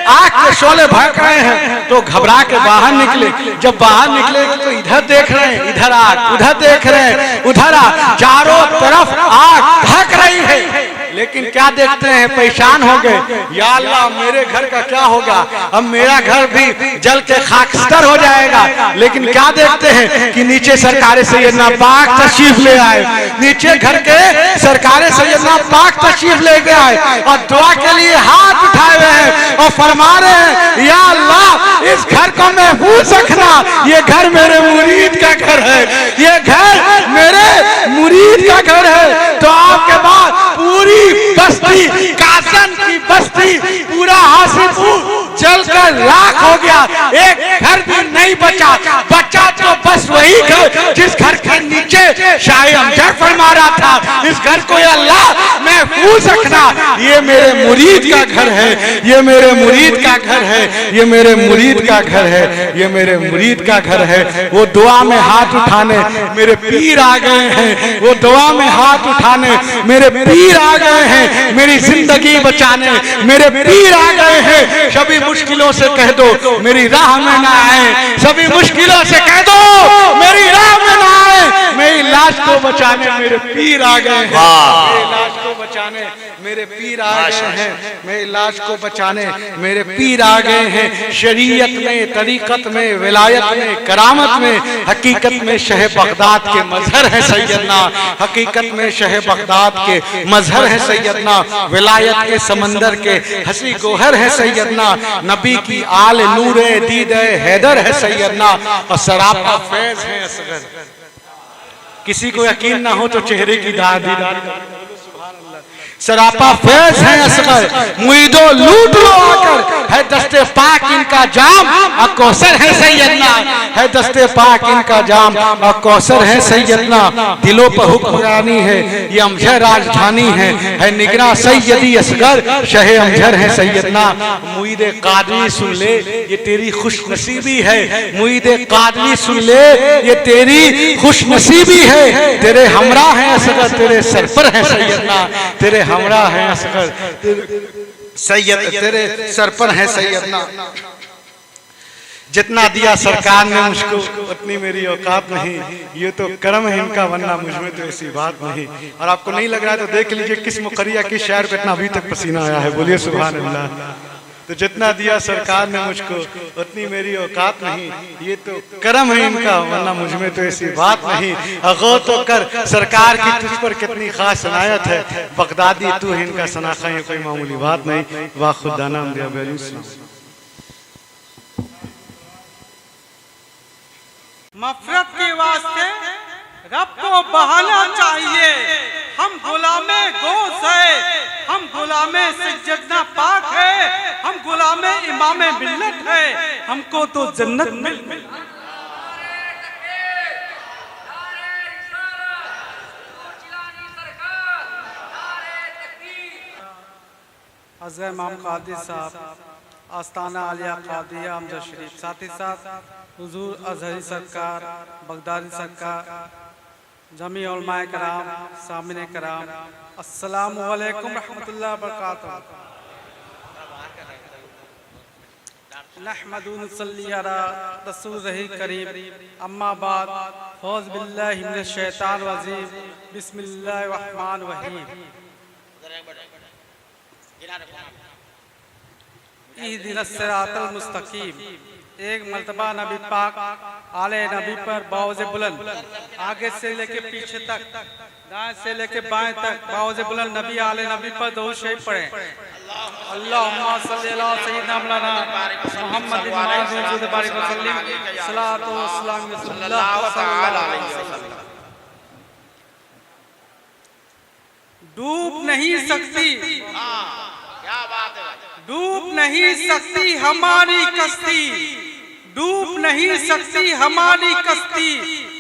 आग के शोले भड़क रहे हैं तो घबरा के बाहर निकले। जब बाहर निकले तो इधर देख रहे हैं, इधर आग, उधर देख रहे हैं, उधर आग, चारों तरफ आग भड़क रही है। लेकिन क्या देखते हैं, परेशान हो गए, या अल्लाह मेरे घर का क्या होगा, अब मेरा घर भी जल के खाकस्तर हो जाएगा। लेकिन क्या देखते हैं कि नीचे सरकार सैयदना पाक तशरीफ ले आए, नीचे घर के सरकार सैयदना पाक तशरीफ ले गए आए और दुआ के लिए हाथ उठाए हुए हैं और फरमा रहे हैं, या अल्लाह इस घर को महफूज रखना, ये घर मेरे मुरीद का घर है, ये घर मेरे मुरीद का घर है। तो आपके बाद पूरी बस्ती, काजन की बस्ती, पूरा हासीपुर जलकर राख हो गया, एक घर भी नहीं बचा। बचा तो बस वही घर जिस घर के नीचे शाह अमजद फरमा रहा था, इस घर को अल्लाह महफूज रखना, ये मेरे मुरीद का घर है, ये मेरे मुरीद का घर है, ये मेरे मुरीद का घर है, ये मेरे मुरीद का घर है। वो दुआ में हाथ उठाने मेरे पीर आ गए हैं, वो दुआ में हाथ उठाने मेरे पीर आ गए हैं, मेरी जिंदगी बचाने मेरे पीर आ गए हैं। सभी मुश्किलों से कह दो मेरी राह में ना आए, सभी मुश्किलों से कह दो मेरी राह में ना आए, मेरी लाश को बचाने मेरे पीर आ गए हैं, मेरी लाश को बचाने मेरे पीर आ गए हैं, मेरी लाश को बचाने मेरे पीर आ गए हैं। शरीयत में, तरीकत में, विलायत में, करामत में, हकीकत में शह बगदाद के मजहर है सैयदना, हकीकत में शह बगदाद के मजहर है सैयदना, विलायत के समंदर के हसी गोहर है सैयदना, नबी की आल नूरे दीदे हैदर है सैयदना, और सरापा फैज है असगर। किसी को यकीन ना हो तो चेहरे की दादी, सरापा फैज है असगर, मुईदो लूट लो आकर, है दस्ते पाक इनका जाम और कौसर है सैयदना, है दस्ते पाक इनका जाम और कौसर है सैयदना। दिलों पर हुक्मरानी है ये अमजर राजधानी है निगरां सैयदी असगर, शह अमजर है सैयदना। मुईद कादरी सुन ले ये तेरी खुश नसीबी है, मुईद कादरी सुन ले ये तेरी खुश नसीबी है। तेरे हमरा है असगर, तेरे सर पर है सैयदना, तेरे हमरा है असगर, सैयद तेरे सर पर है सैयदना। जितना दिया सरकार ने मुझको उतनी मेरी औकात नहीं, ये तो करम है इनका, वरना मुझ में तो ऐसी बात नहीं। और आपको नहीं लग रहा है तो देख लीजिए किस मुकरिया की शायर को इतना अभी तक पसीना आया है, बोलिए सुभान अल्लाह। तो जितना दिया सरकार ने मुझको उतनी मेरी औकात नहीं, ये तो करम है इनका, वरना मुझ में तो ऐसी बात नहीं। गौर तो कर सरकार की तुझ पर कितनी खास इनायत है, बगदादी तू है इनका सनाखा, ये कोई मामूली बात नहीं। वाह खुदा नाम दिया बेलूस। मफरत के वास्ते रब को बहाना चाहिए, हम गुलामे गोस है, हम गुलामे सज्जदना पाक है, हम गुलामे इमामे मिल्लत है, हमको तो जन्नत मिल। अज़हर इमाम कादिर साहब, आस्ताना आलिया कादिया अमजद शरीफ, साथ ही साथ हुजूर अज़हरी सरकार, बगदादी सरकार, जमी उलमाए कराम, सामिने कराम, अस्सलामु अलैकुम रहमतुल्लाहि व बरकातुहू। नहमदु व नसल्ली अला रसूलिल करीम, अम्मा बाद, फौज़ बिल्लाहि मिनश शैतानिर रजीम, बिस्मिल्लाहिर रहमानिर रहीम। इहदिनस सिरातल मुस्तकीम। एक मर्तबा नबी पाक आले नबी पर बावज़े बुलंद, आगे से लेके पीछे तक, दाएं से लेके बाएं तक बावज़े बुलंद नबी आले नबी पर दरूद शरीफ पढ़ें। अल्लाहुम्मा सल्ली अला सय्यिदिना मौलाना मुहम्मद वजूद बारिक वसल्लिम, सलातो व सलाम सल्लल्लाहु अलैहि वसल्लम। डूब नहीं सकती, क्या बात है, डूब नहीं सकती हमारी कश्ती, डूब नहीं सकती हमारी कश्ती,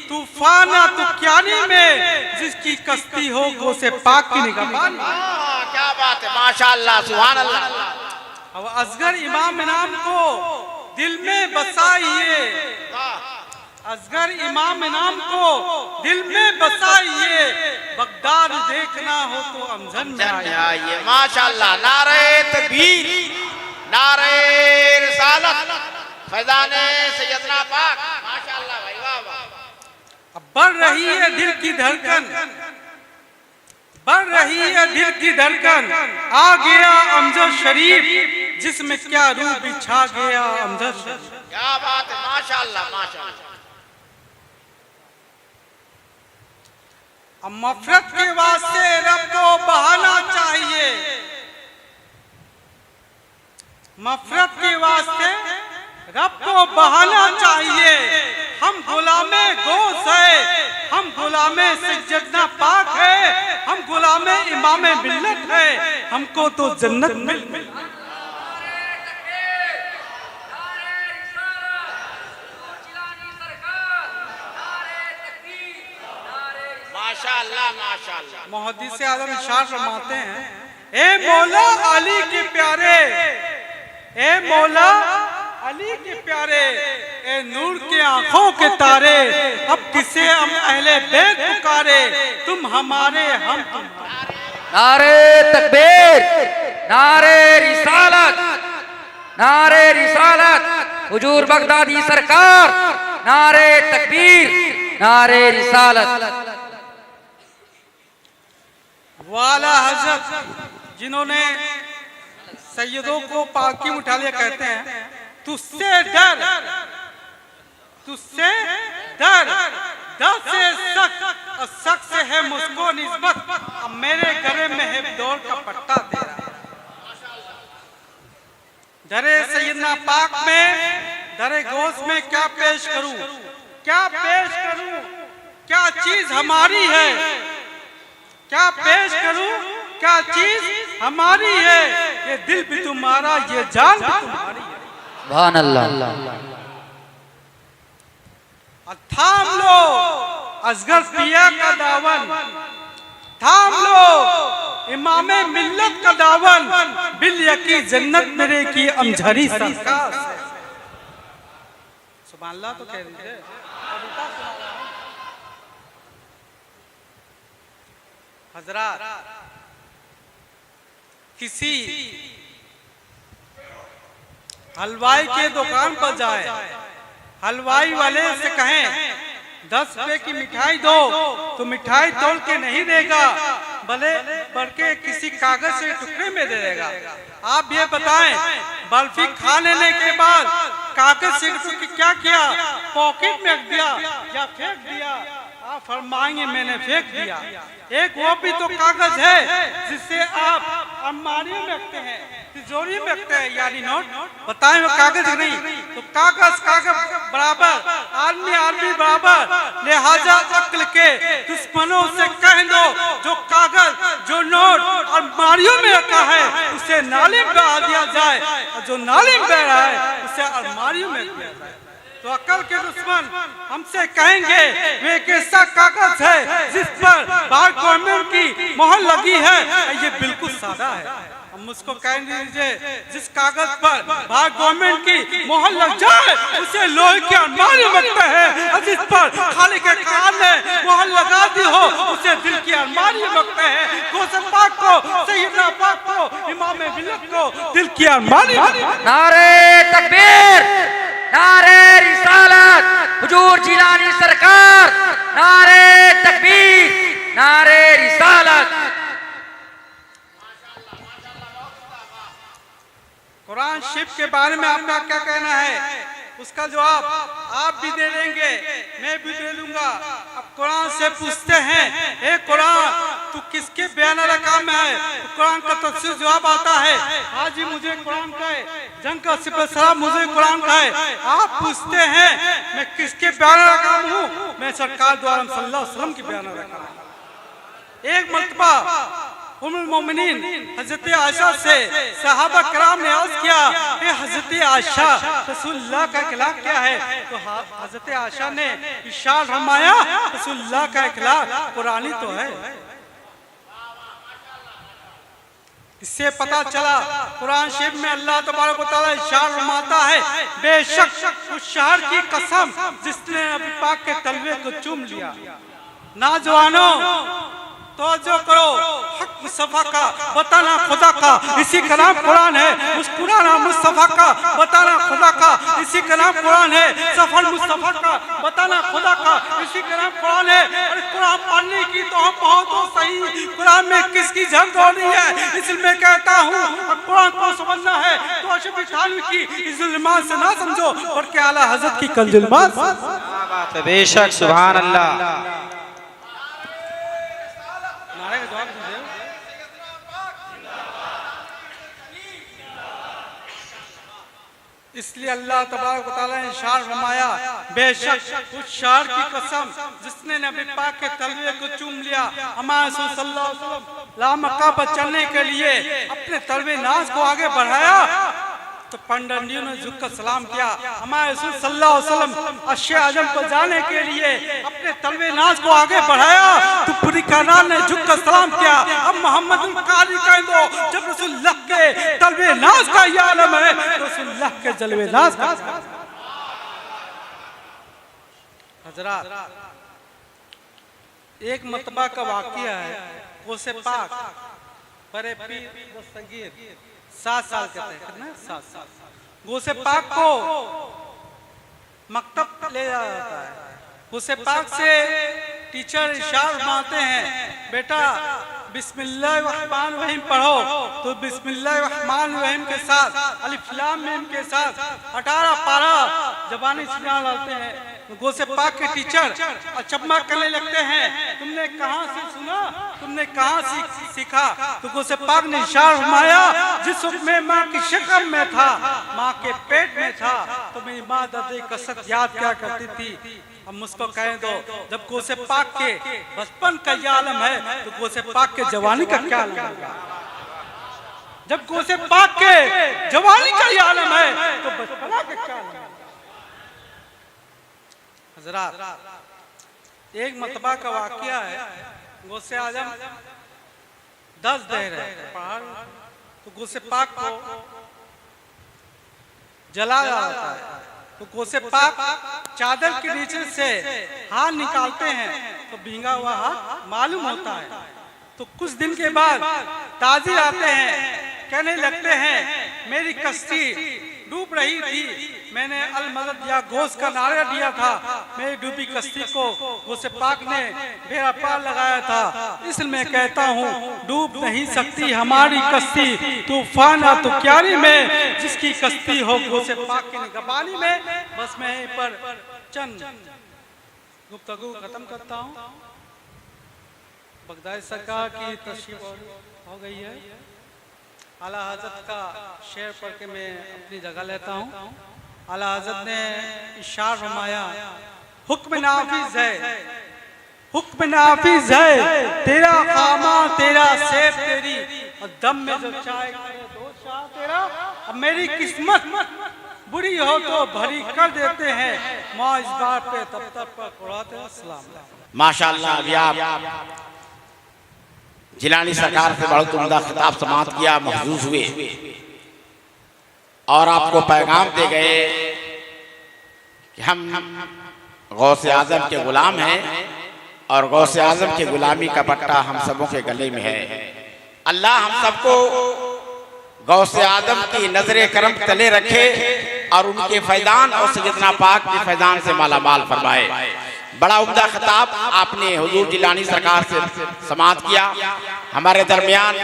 तूफाना तुक्यानी में जिसकी कश्ती हो गो से पाक की निगहबानी। क्या बात है। माशाअल्लाह सुभान अल्लाह। अब असगर इमाम इनाम को दिल में बसाइए, असगर इमाम इनाम को दिल में बसाइए, बगदाद देखना हो तो अमजन में आइए। माशाअल्लाह, नारे तकबीर, नारे रिसालत, फैज़ाने सैयदना पाक, माशाअल्लाह भाई, वाह वाह। अब बढ़ रही है दिल की धड़कन, बढ़ रही है दिल की धड़कन, आ गया अमजद शरीफ, जिसमें क्या रूह बिछा गया अमजद शरीफ। क्या बात है, माशाअल्लाह माशाअल्लाह। अब मफरत के वास्ते रब को बहाना चाहिए, मफरत के वास्ते रब को बहाना चाहिए। हम गुलामे गोस है, हम गुलामे सज्जदना पाक है, हम गुलामे इमामे मिल्लत है, हमको तो जन्नत मिल। माशाअल्लाह माशाअल्लाह। मुहद्दिस आज़म इरशाद फरमाते हैं, ए मौला अली के प्यारे, ए मौला अली के प्यारे, ए नूर के आंखों के तारे, अब किसे हम अहले बैत पुकारे, तुम हमारे हम तुम्हारे। नारे तकबीर, नारे रिसालत, नारे रिसालत, हुजूर बगदादी सरकार, नारे तकबीर, नारे रिसालत। वाला हजरत जिन्होंने सैयदों को पालकी में उठा लिया, कहते हैं तुझसे डर, तुझसे डर, डर से सख्त और सख्त से है मुझको निस्बत, अब मेरे गले में है दौर का पट्टा तेरा। दरे सैयदना पाक में, दरे गोश में क्या पेश करूं, क्या पेश करूं, क्या चीज हमारी है, क्या पेश करूं, क्या चीज हमारी है, ये दिल भी तुम्हारा, ये जान भी तुम्हारी है। सुभान अल्लाह। थाम लो असगर पिया का दावन, थाम लो इमामे मिल्लत का दावन, बिल यकी जन्नत मेरे की अमझरी सरकार। सुभान अल्लाह तो कह रही है। हजरात, किसी हलवाई के दुकान पर जाए, हलवाई वाले से कहें 10 रुपए की मिठाई दो, तो मिठाई तोल के नहीं देगा, भले बढ़ के किसी कागज से टुकड़े में दे देगा। आप ये बताएं, बर्फी खा लेने के बाद कागज से क्या किया, पॉकेट में रख दिया या फेंक दिया? आप फरमाएंगे मैंने फेंक दिया। एक वो भी तो कागज है जिससे आप अलमारी में रखते हैं, तिजोरी में रखते हैं, यानी नोट। बताएं वो कागज नहीं, तो कागज कागज बराबर, आदमी आदमी बराबर। लिहाजा अक्ल के दुश्मनों से कह दो, जो कागज जो नोट अलमारियों में रखा है उसे नाली में बहा दिया जाए, और जो नाली में बह रहा है उसे अलमारियों में दिया जाए। तो अकल के दुश्मन हमसे कहेंगे वे एक ऐसा कागज है जिस पर भारत गवर्नमेंट की मोहर लगी है, ये बिल्कुल सादा है। हम मुझको कह दीजिए, जिस कागज पर भारत गवर्नमेंट की मोहर लग जाए उसे लोहे की अलमारी रखते हैं, और जिस पर खाली के कान ने मोहर लगा दी हो उसे दिल की अलमारी रखते हैं। गौसे पाक को, सैयदना पाक को, इमाम मिल्लत को दिल की अलमारी। नारे तकबीर, नारे रिसालत, हुजूर जिलानी सरकार, नारे तकबीर, नारे रिसालत। कुरान शरीफ के बारे में आपका क्या कहना है, उसका जवाब आप भी दे देंगे, मैं भी दे दूंगा। अब कुरान से पूछते हैं, ए कुरान तू किसके बयान रकाम में है? तो कुरान का तफसीर जवाब आता है, हाजी मुझे कुरान का है, जंग का सिपह सलाम मुझे कुरान का है। आप पूछते हैं मैं किसके बयान रकाम हूँ? मैं सरकार द्वारा सल्लल्लाहु अलैहि वसल्लम की बयान रकाम। एक मर्तबा उम्मुल मोमिनीन हजरत आयशा से सहाबा कराम ने अर्ज किया, ए हजरत आयशा रसूलुल्लाह का इखलाक क्या है? तो हजरत आयशा ने इरशाद फरमाया, रसूलुल्लाह का इखलाक कुरानी तो है। इससे पता चला कुरान शरीफ में अल्लाह तबारक व तआला इरशाद फरमाता है, बेशक उस शहर की कसम जिसने नबी पाक के तलवे को चूम लिया। नौजवानों तवज्जो करो, हक मुस्तफा का बताना खुदा का, इसी का नाम कुरान है। मुस्कुराना मुस्तफा का बताना खुदा का, इसी का नाम कुरान है। सफर मुस्तफा का बताना खुदा का, इसी का नाम कुरान है। और कुरान पढ़ने की तो हम बहुत तो सही, कुरान में किसकी झंड हो रही है, इसलिए मैं कहता हूँ कुरान को समझना है तो अशरफ थानवी की इस जुल्मात से ना समझो, बल्कि आला हजरत की कल जुल्मात। बेशक सुभान अल्लाह। इसलिए अल्लाह तबारक व तआला ने इरशाद फरमाया, बेशक उस शहर की कसम जिसने नबी पाक के तलवे को चूम लिया। हमारे रसूल सल्लल्लाहु अलैहि वसल्लम लामक्का पर चलने के लिए अपने तलवे नाज को आगे बढ़ाया तो पंडियों ने झुककर सलाम किया। हमारे रसूल सल्लल्लाहु अलैहि वसल्लम अर्श आज़म पर जाने के लिए अपने तलवे नाज को आगे बढ़ाया तो पूरी कायनात ने झुककर सलाम किया। अब मोहम्मद कारी कह दो, जब रसूलुल्लाह के तलवे नाज का ये आलम है तो रसूलुल्लाह के जलवे नाज का। हजरात, एक मरतबा का वाकया है, गौसे पाक बड़े पीर दस्तगीर 7 साल कहते हैं ना, 7 साल गौसे पाक को मकतब ले जाया जाता है। गौसे पाक से टीचर इरशाद मारते हैं, बेटा बिस्मिल्लाहिर्रहमानिर्रहीम पढ़ो, तो बिस्मिल्लाहिर्रहमानिर्रहीम के साथ अलिफ लाम मीम के साथ 18 पारा जबानी सुना डालते हैं। गौसे पाक के टीचर अचंभा करने लगते हैं, तुमने कहाँ से सुना, तुमने कहाँ सीखा? तो गौसे पाक ने इरशाद फरमाया, जिस वक्त मैं माँ की शक्ल में था, माँ के पेट में था, तो मेरी माँ दर्द कसरत याद क्या करती थी। अब मुझको कह दो, जब गौसे पाक के बचपन का ये आलम है तो गौसे पाक के जवानी का क्या आलम होगा? जब गौसे पाक के जवानी का ये आलम है तो बचपना का क्या आलम है? हजरात, एक मरतबा का वाकया है, गौसे आजम 10 दे रहे पहाड़, तो गौसे पाक को जलाया जाता है। तो गौसे पाक चादर के नीचे से हाथ निकालते हैं तो भींगा हुआ हाथ मालूम होता है। तो कुछ दिन के बाद ताजिर आते हैं, कहने लगते हैं, मेरी कश्ती डूब रही थी, मैंने अल मदद या गौस का नारा दिया था, मेरी डूबी कश्ती को गौसे पाक ने बेड़ा पार लगाया था, इसलिए मैं कहता हूँ डूब नहीं सकती हमारी कश्ती तूफान आ तो क्यारी में, जिसकी कश्ती हो गौसे पाक की निगरानी में। बस मैं यहीं पर चंद गुफ्तगू खत्म करता हूँ। बगदादी सरकार की तशरीफ हो गई है, आला हजरत का शेर पढ़ के मैं अपनी जगह लेता हूँ। आला हजरत ने इरशाद फरमाया, हुक्म नाफिज है, हुक्म नाफिज है, तेरा खामा तेरा सेब तेरी, और दम में जो चाय करे दो शाह तेरा। अब मेरी किस्मत बुरी हो तो भरी कर देते हैं, माँ इस बात पे तब तक पर कुराते हैं। सलाम। माशाअल्लाह, अभी आप जिलानी सरकार से बहुत उम्दा खिताब समाप्त किया, महसूस हुए और आपको पैगाम दे गए कि हम गौसे आजम के गुलाम हैं और गौसे आजम की गुलामी का पट्टा हम सबों के गले में है। अल्लाह हम सबको गौसे आजम की नजरे करम तले रखे और उनके फैजान और सैयदना पाक के फैजान से मालामाल फरमाए। बड़ा उम्दा खिताब आपने हुजूर जिलानी सरकार से समाप्त किया। हमारे दरमियान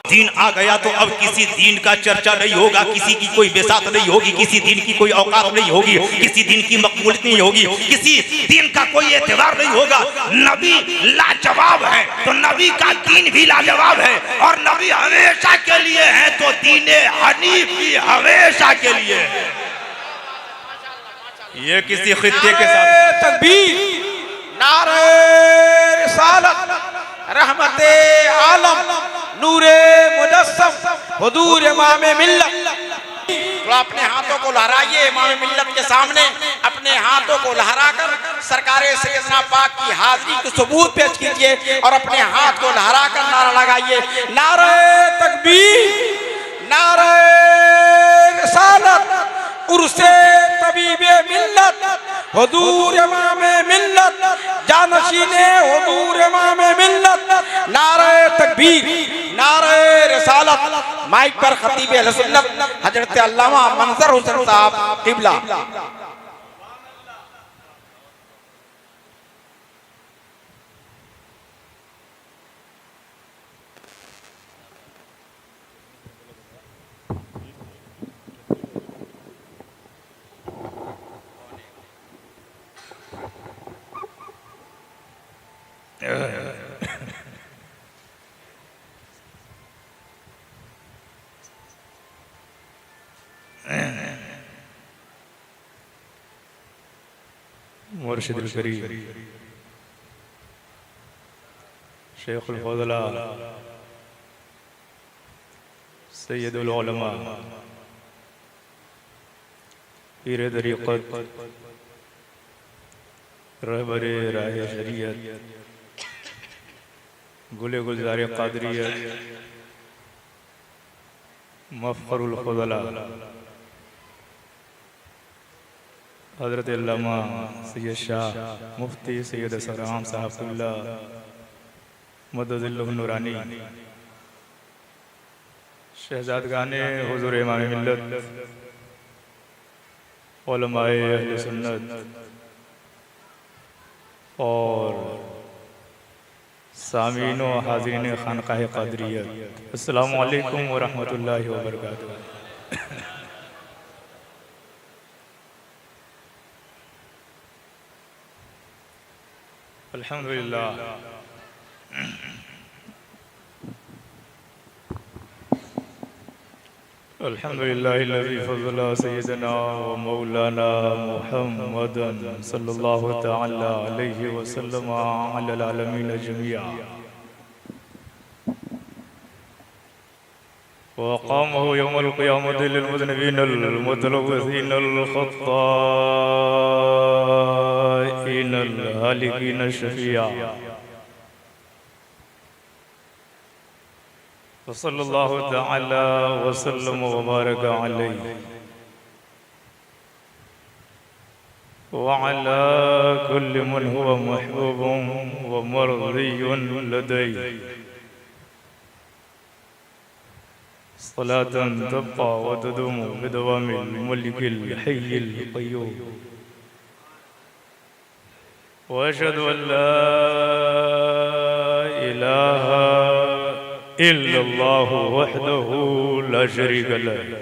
दीन आ गया तो अब किसी दीन का चर्चा नहीं होगा, किसी की कोई बेसात नहीं होगी, किसी दीन की कोई औकात नहीं होगी, किसी दीन की मकबूलियत नहीं होगी, किसी दीन का कोई एतबार नहीं होगा। नबी लाजवाब है तो नबी का दीन भी लाजवाब है, और नबी हमेशा के लिए है तो दीन हनीफ भी हमेशा के लिए है। ये किसी खित्ते के साथ तकबीर, नारे रिसालत, रहमते आलम, नूरे मुजस्सम, हुजूर इमाम मिल्लत। तो अपने हाथों को लहराइए इमाम मिल्लत के सामने, अपने हाथों को लहराकर सरकार सैयदना पाक की हाजिरी को सबूत पेश कीजिए और अपने हाथ को लहराकर नारा लगाइए, नारे तकबीर, नारे रिसालत, उर्से तबीबे मिल्लत, हुजूर इमामे मिल्लत, जानशीने हुजूर इमामे मिल्लत, नारे तकबीर, नारे रिसालत। माइक पर खतीब अहले सुन्नत हजरत अल्लामा मंजर हुसैन साहब किबला। मुर्शिदुल करीम शेखुल फज़ला सैयदुल उलमा पीर तरीक़त रहबरे राह शरीयत गुले गुलज़ार क़ादरियत मफ़ख़रुल फ़ज़ला हज़रत अल्लामा सैयद शाह मुफ्ती सैयद सराम साहबुल्लाह मददुल्लाह नूरानी शहजादगाने हुज़ूर इमाम मिल्लत उलमाए अहले सुन्नत और सामीन व हाज़रीन खानकाह क़ादरियत, अस्सलामु अलैकुम व रहमतुल्लाहि व बरकातुहू। अल्हम्दुलिल्लाह अल्हम्दुलिल्लाहिल्लज़ी फ़ज़्ज़ला सय्यदना व मौलाना मुहम्मदन सल्लल्लाहु तआला अलैहि वसल्लम अलल आलमीन जमीआ वक़ामहु यौमल क़ियामति लिल मुज़निबीन अल मुतलव्विसीन अल ख़त्ताईन अल हालिकीन शफ़ीआ सल्लल्लाहु तआला वसल्लम व बारक अलैहि व अला कुल्लि मन हुवा महबूबुन व मर्ज़ियुन लदैहि सलातन तब्क़ा व तदूमु बिदवामिल मुल्किल हय्यिल क़य्यूम व अशहदु अन ला इलाहा इल्लल्लाहु वहदहु ला शरीका लहु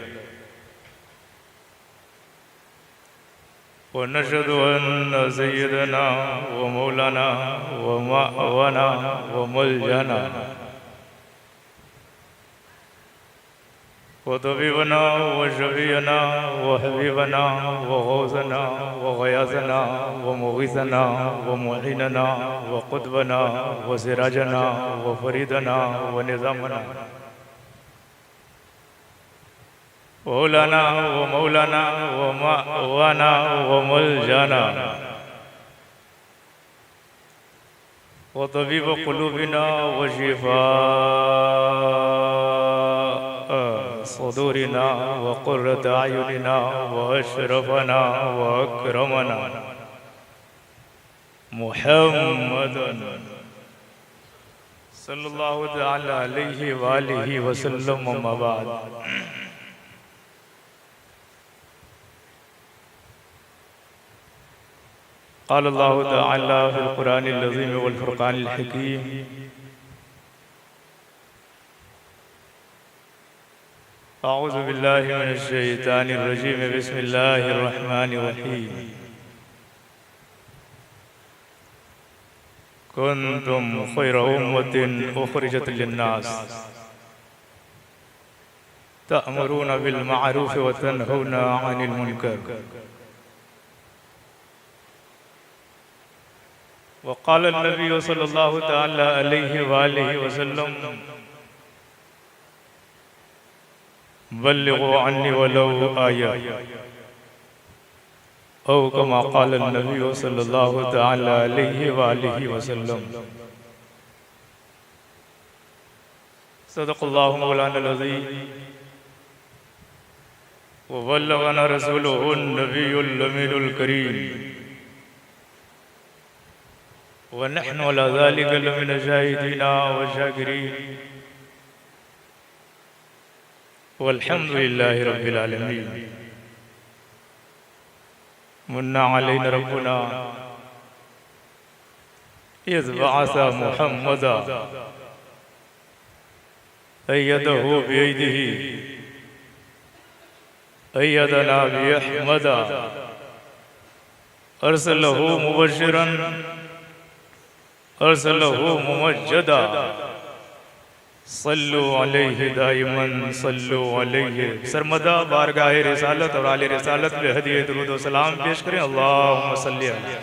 व नशहदु अन्न सय्यदना व मौलाना व मअवाना व मलजना व तबीबना व शफीअना व हबीबना व गौसना व गयासना व मुगीसना व मुईनना व कुतबना व सिराजना व फरीदना व निज़ामना व मौलाना व मअवाना व मलजाना व तबीब क़ुलूबिना व शिफा सदूरिना व क़ुर्रत अयुनिना व अशरफना व अकरमना मुहम्मदन सल्लल्लाहु तआला अलैहि व आलिहि वसल्लम अम्मा बाद। क़ाल अल्लाहु तआला फ़िल क़ुरानिल अज़ीम वल फ़ुरक़ानिल हकीम अऊज़ु बिल्लाहि मिनश शैतानिर रजीम बिस्मिल्लाहिर रहमानिर रहीम कुन्तुम खैरा उम्मतिन उख़रिजत लिन्नास तअमुरूना बिल मअरूफ़ व तनहौना अनिल मुनकर व क़ाल अन्नबी सल्लल्लाहु तआला अलैहि व आलिहि वसल्लम बल्लिगू अन्नी वलौ आया औ कमा क़ाल नबी सल्लल्लाहु तआला अलैहि वालिहि वसल्लम। सदक़ल्लाहु मौलाना अज़ीम व बल्लगना रसूलुहु नबियुल अमीनुल करीम व नहनु अला ज़ालिका लमिन शाहिदीना व शाकिरीन वल्हम्दुलिल्लाहि रब्बिल आलमीन। मुन्ना अलैना रब्बुना इज़ बअसा मुहम्मदा अय्यदहु बियदिही अय्यदना बिअहमदा अरसलहु मुबश्शिरन अरसलहु मुमज्जदा सल्लु अलैहि दाइमन सल्लु अलैहि सरमदा। बारगाह रिसालत और आले रिसालत में हदिया दुरूद व सलाम पेश करें। अल्लाहुम्मा सल्लि अला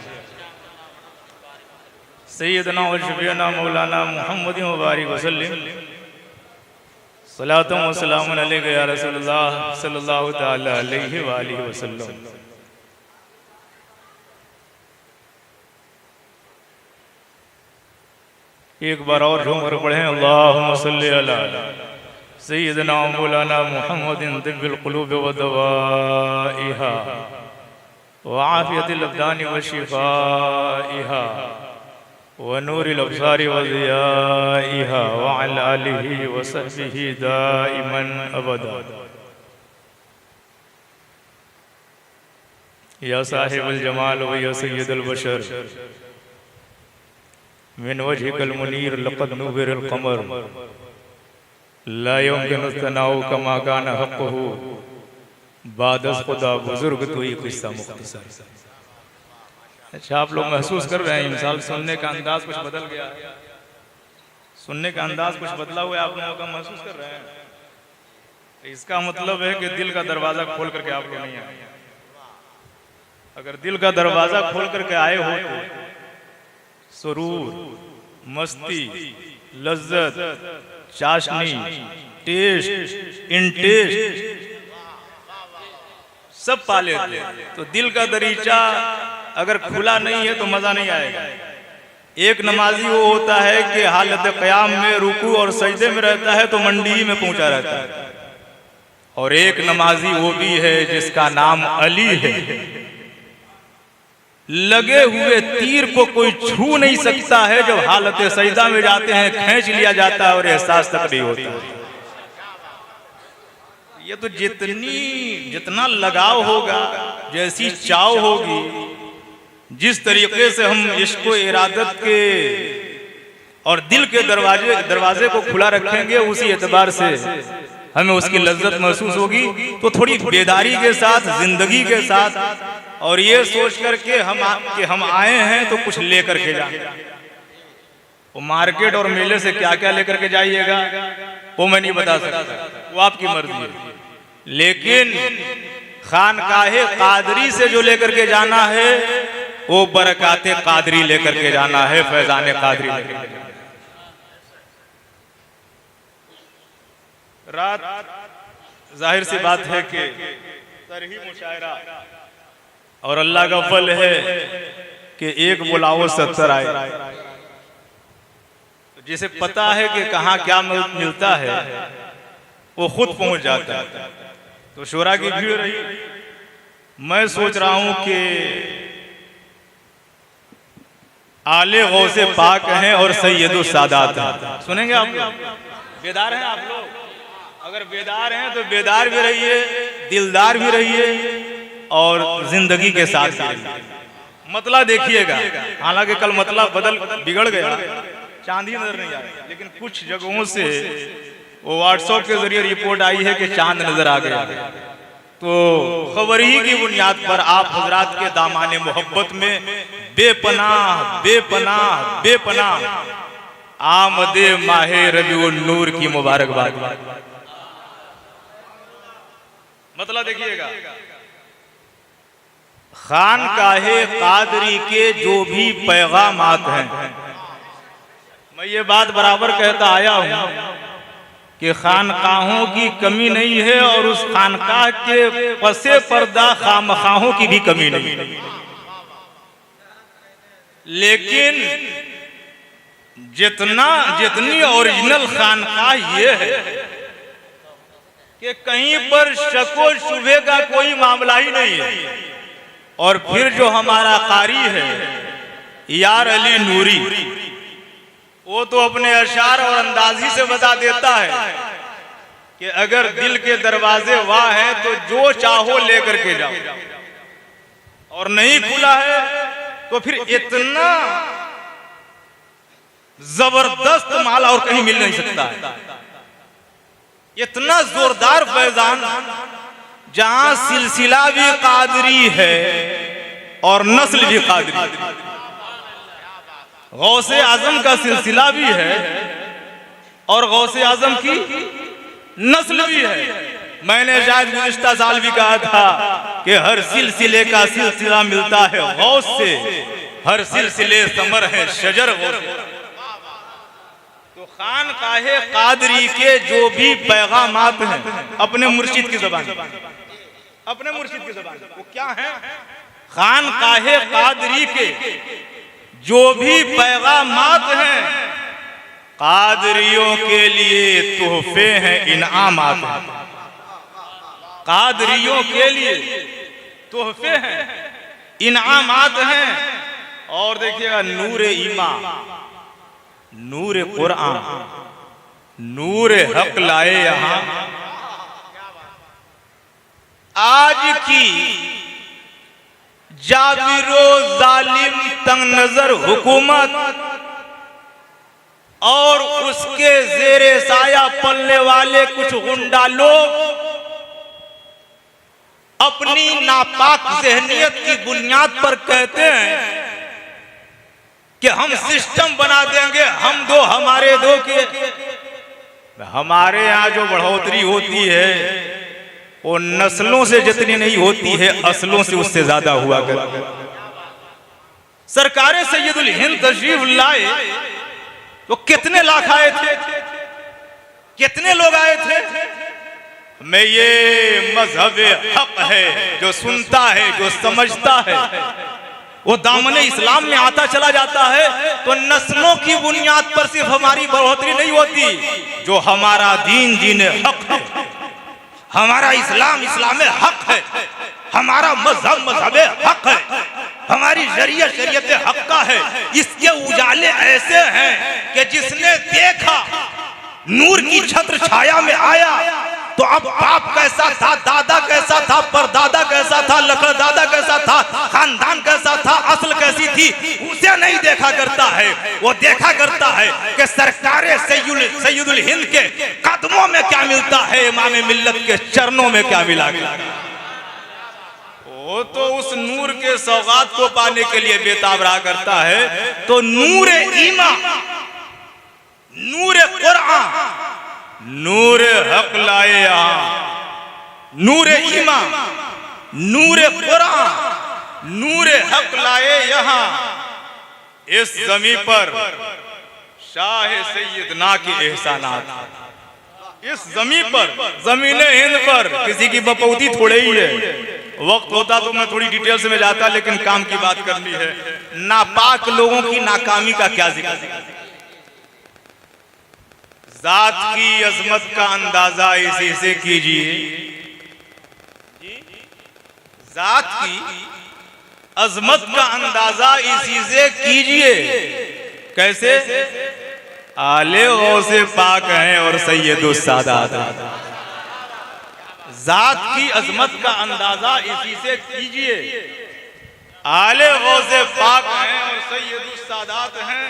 सय्यदना व शफीअना मौलाना मुहम्मद व बारिक वसल्लिम। सलातुम व सलामुन अलैका या रसूलल्लाह सल्लल्लाहु तआला अलैहि व आलिहि वसल्लम। एक बार और झूम कर पढ़ें अल्लाहुम्मा सल्लि अला सय्यदना मौलाना मुहम्मदिन तिब्बिल क़ुलूब व दवाइहा व आफ़ियतिल अब्दान व शिफ़ाइहा व नूरिल अब्सारि व ज़ियाइहा व अला आलिहि व सहबिहि दाइमन अबदा। या साहिबुल जमाल व या सय्यदुल बशर मिन वजहिकल मुनीर लक़द नुव्विरल क़मर ला युमकिनु तनाउ कमा कान हक़्क़ुहु बादस खुदा बुजुर्ग तो ये किस्सा मुख्तसर। अच्छा, आप लोग महसूस कर रहे हैं इंसान सुनने का अंदाज कुछ बदल गया, सुनने का अंदाज कुछ बदला हुआ आप लोगों का महसूस कर रहे हैं। इसका मतलब है कि दिल का दरवाजा खोल करके आप लोग नहीं आए। अगर दिल का दरवाजा खोल करके आए हो तो सुरूर, मस्ती, लज्जत, चाशनी, टेस्ट, इंटेस्ट सब पा लेते। तो दिल का दरीचा अगर खुला नहीं है तो मजा नहीं आएगा। एक नमाजी वो होता है कि हालत क़याम में रुकू और सजदे में रहता है तो मंडी में पहुंचा रहता है, और एक नमाजी वो भी है जिसका नाम अली है। लगे हुए तीर को कोई छू नहीं सकता है, जब हालत सजदा में जाते हैं खींच लिया जाता है और एहसास तक नहीं होता। ये तो जितना लगाव होगा, जैसी चाव होगी, जिस तरीके से हम इश्क़ इरादत के और दिल के दरवाजे को खुला रखेंगे, उसी एतबार से हमें उसकी लज्जत महसूस होगी। तो थोड़ी बेदारी के साथ, जिंदगी के साथ, और ये सोच करके हम आए हैं तो कुछ लेकर के जाएंगे। वो मार्केट और मेले से क्या क्या लेकर के जाइएगा वो मैं नहीं बता सकता, वो आपकी मर्जी है। लेकिन खानकाहे कादरी से जो लेकर के जाना है वो बरकाते कादरी लेकर के जाना है, फैजाने कादरी लेकर के जाना। रात जाहिर सी बात है कि तरही मुशायरा, और अल्लाह का फल है कि एक बुलाओ 70 आए। तो जिसे पता है कि कहाँ क्या मिलता है वो खुद पहुंच जाता है। तो शोरा की भीड़ रही। मैं सोच रहा हूं कि आले गौसे पाक हैं और सैयदुल सादात हैं। सुनेंगे आप लोग? बेदार हैं आप लोग? अगर बेदार हैं तो बेदार भी रहिए, दिलदार भी रहिए, और जिंदगी के साथ मतला देखिएगा। हालांकि कल मतला बिगड़ गया, चांदी नजर नहीं आ रही, लेकिन कुछ जगहों से वो व्हाट्सएप के जरिए रिपोर्ट आई है कि चांद नजर आ गया। तो खबर ही की बुनियाद पर आप हजरात के दामाने मोहब्बत में बेपनाह बेपनाह बेपनाह आमदे माहे रबीउन नूर की मुबारकबाद। मतलब देखिएगा, खानकाहे कादरी के जो भी पैगामात हैं, मैं ये बात बराबर कहता आया हूं कि खानकाहों की कमी नहीं है और उस खानकाह के पसे पर्दा खामखाहों की भी कमी नहीं है, लेकिन जितनी ओरिजिनल खानकाह ये है कि कहीं पर शको शुबे का कोई मामला ही नहीं है। और फिर जो हमारा कारी है यार अली नूरी, वो तो अपने अशार और अंदाजी से बता देता है कि अगर दिल के दरवाजे वाह है तो जो चाहो लेकर के जाओ, और नहीं खुला है तो फिर इतना जबरदस्त माल और कहीं मिल नहीं सकता है। इतना जोरदार फैजान जहां सिलसिला भी कादरी है और नस्ल भी कादरी, गौसे आजम का सिलसिला भी है और गौसे आजम की नस्ल भी है। मैंने शायद गुज़िश्ता साल भी कहा था कि हर सिलसिले का सिलसिला मिलता है गौस से, हर सिलसिले समर है शजर गौस। तो खानकाहे कादरी के जो भी पैगामात हैं अपने मुर्शिद की ज़बान, अपने मुर्शिद की ज़बान, वो क्या है? खानकाहे कादरी के जो भी पैगामात हैं कादरियों के लिए तोहफे हैं, इनामात हैं। कादरियों के लिए तोहफे हैं, इनामात हैं। और देखिएगा नूरे ईमान, नूरे कुरान, नूरे हक लाए यहां। आज की जाबिरो जालिम तंग नजर हुकूमत और उसके जेरे साया पलने वाले कुछ गुंडा लोग अपनी नापाक ज़हनियत की बुनियाद पर कहते हैं कि हम सिस्टम बना देंगे, हम दो हमारे दो के। हमारे यहाँ जो बढ़ोतरी होती है वो नस्लों से जितनी नहीं होती है असलों से उससे ज्यादा हुआ करती। सरकारे सैयदुल हिंद तशरीफ लाए तो कितने लाख आए थे, कितने लोग आए थे? मैं ये मजहब हक है जो सुनता है, जो समझता है, वो दामने इस्लाम में आता चला जाता है। तो नस्लों की बुनियाद पर सिर्फ हमारी बढ़ोतरी नहीं होती। जो हमारा दीन दीन हक है, हमारा इस्लाम इस्लाम हक है, हमारा मजहब मजहब हक है, हमारी शरीयत शरीयत हक का है। इसके उजाले ऐसे हैं कि जिसने देखा नूर की छत्र छाया में आया तो अब बाप कैसा था, दादा कैसा था, परदादा कैसा था, लकड़दादा कैसा था, खानदान कैसा था, असल कैसी थी, उसे नहीं देखा करता है। वो देखा करता है कि सरकारे सैयदुल हिंद के कदमों में क्या मिलता है, इमाम मिल्लत के चरणों में क्या मिला गया। वो तो उस नूर के सौगात को पाने के लिए बेताब रहा करता है। तो नूर ईमान, नूर कुरान, नूर हक लाए यहां। नूर ईमान, नूर कुरान, नूर हक लाए यहां। इस जमीन पर शाह सैयदना के एहसानात, इस जमीन पर, जमीन हिंद पर किसी की बपौती थोड़े ही है। वक्त होता तो मैं थोड़ी डिटेल से में जाता, लेकिन काम की बात करनी है। नापाक लोगों की नाकामी का क्या जिक्र। जात की अजमत का अंदाजा इसी से कीजिए, जात की अजमत का अंदाजा इसी से कीजिए। कैसे? आले गौसे पाक हैं और सैयदुस सादात। जात की अजमत का अंदाजा इसी से कीजिए। आले गौसे पाक हैं और सैयदुस सादात हैं।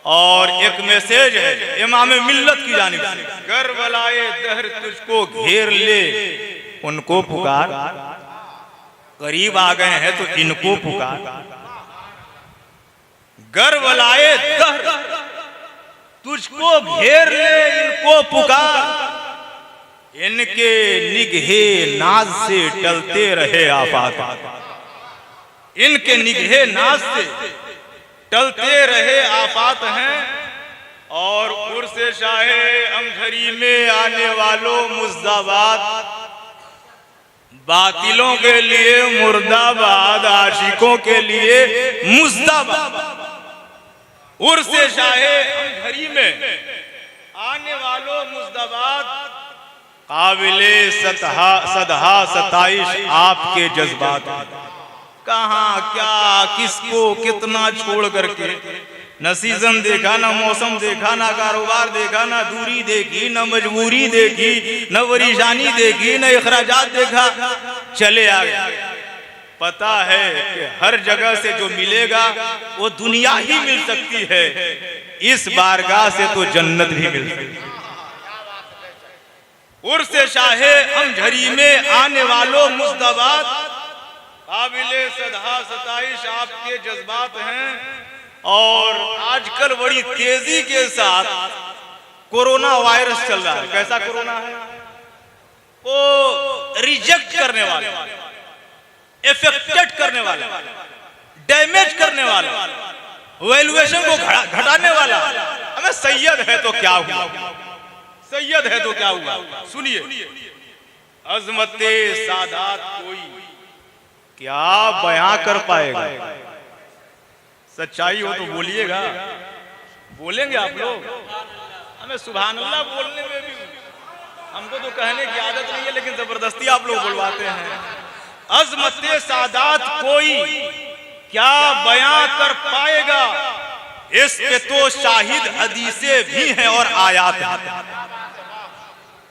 और एक मैसेज है इमाम मिल्लत की जानिब से, करबलाए दहर तुझको घेर ले, उनको पुकार, करीब आ गए हैं तो इनको पुकार। करबलाए दहर तुझको घेर ले, इनको पुकार। इनके निगहे नाज से टलते रहे आफात, इनके निगहे नाज से टलते रहे आफात हैं। और उर्स शाहे अमझरी में आने वालों मुर्दाबाद, बातिलों के लिए मुर्दाबाद, आशिकों के लिए मुर्दाबाद। उर्स शाहे अमझरी में आने वालों मुर्दाबाद, काबिले सदहा सताइश आपके जज्बात। कहाँ क्या किसको कितना छोड़ करके, न सीजन देखा, न मौसम देखा, न कारोबार देखा, न दूरी देखी, न मजबूरी देखी, न परेशानी देखी, न इखराजात देखा, चले आ गए। पता है कि हर जगह से जो मिलेगा वो दुनिया ही मिल सकती है, इस बारगाह से तो जन्नत भी मिल सकती है। उर्स शाहे अमझरी में आने वालों मुर्दाबाद, काबिले सदहा सताइश आपके जज्बात हैं। और आजकल बड़ी तेजी के साथ कोरोना वायरस चल रहा है। कैसा कोरोना है? वो रिजेक्ट करने वाला, इफेक्टेड करने वाला, डैमेज करने वाला, वैल्यूएशन को घटाने वाला। हमें सैयद है तो क्या हुआ, सैयद है तो क्या हुआ। सुनिए, अजमते सादात कोई क्या बयां कर पाएगा? सच्चाई हो तो बोलिएगा, बोलेंगे आप लोग। हमें सुभान अल्लाह बोलने में भी, हमको तो कहने की आदत नहीं है, लेकिन जबरदस्ती आप लोग बुलवाते हैं। अजमते सादात कोई क्या बयां कर पाएगा? इस पे तो शाहिद हदीसें भी हैं और आयात हैं।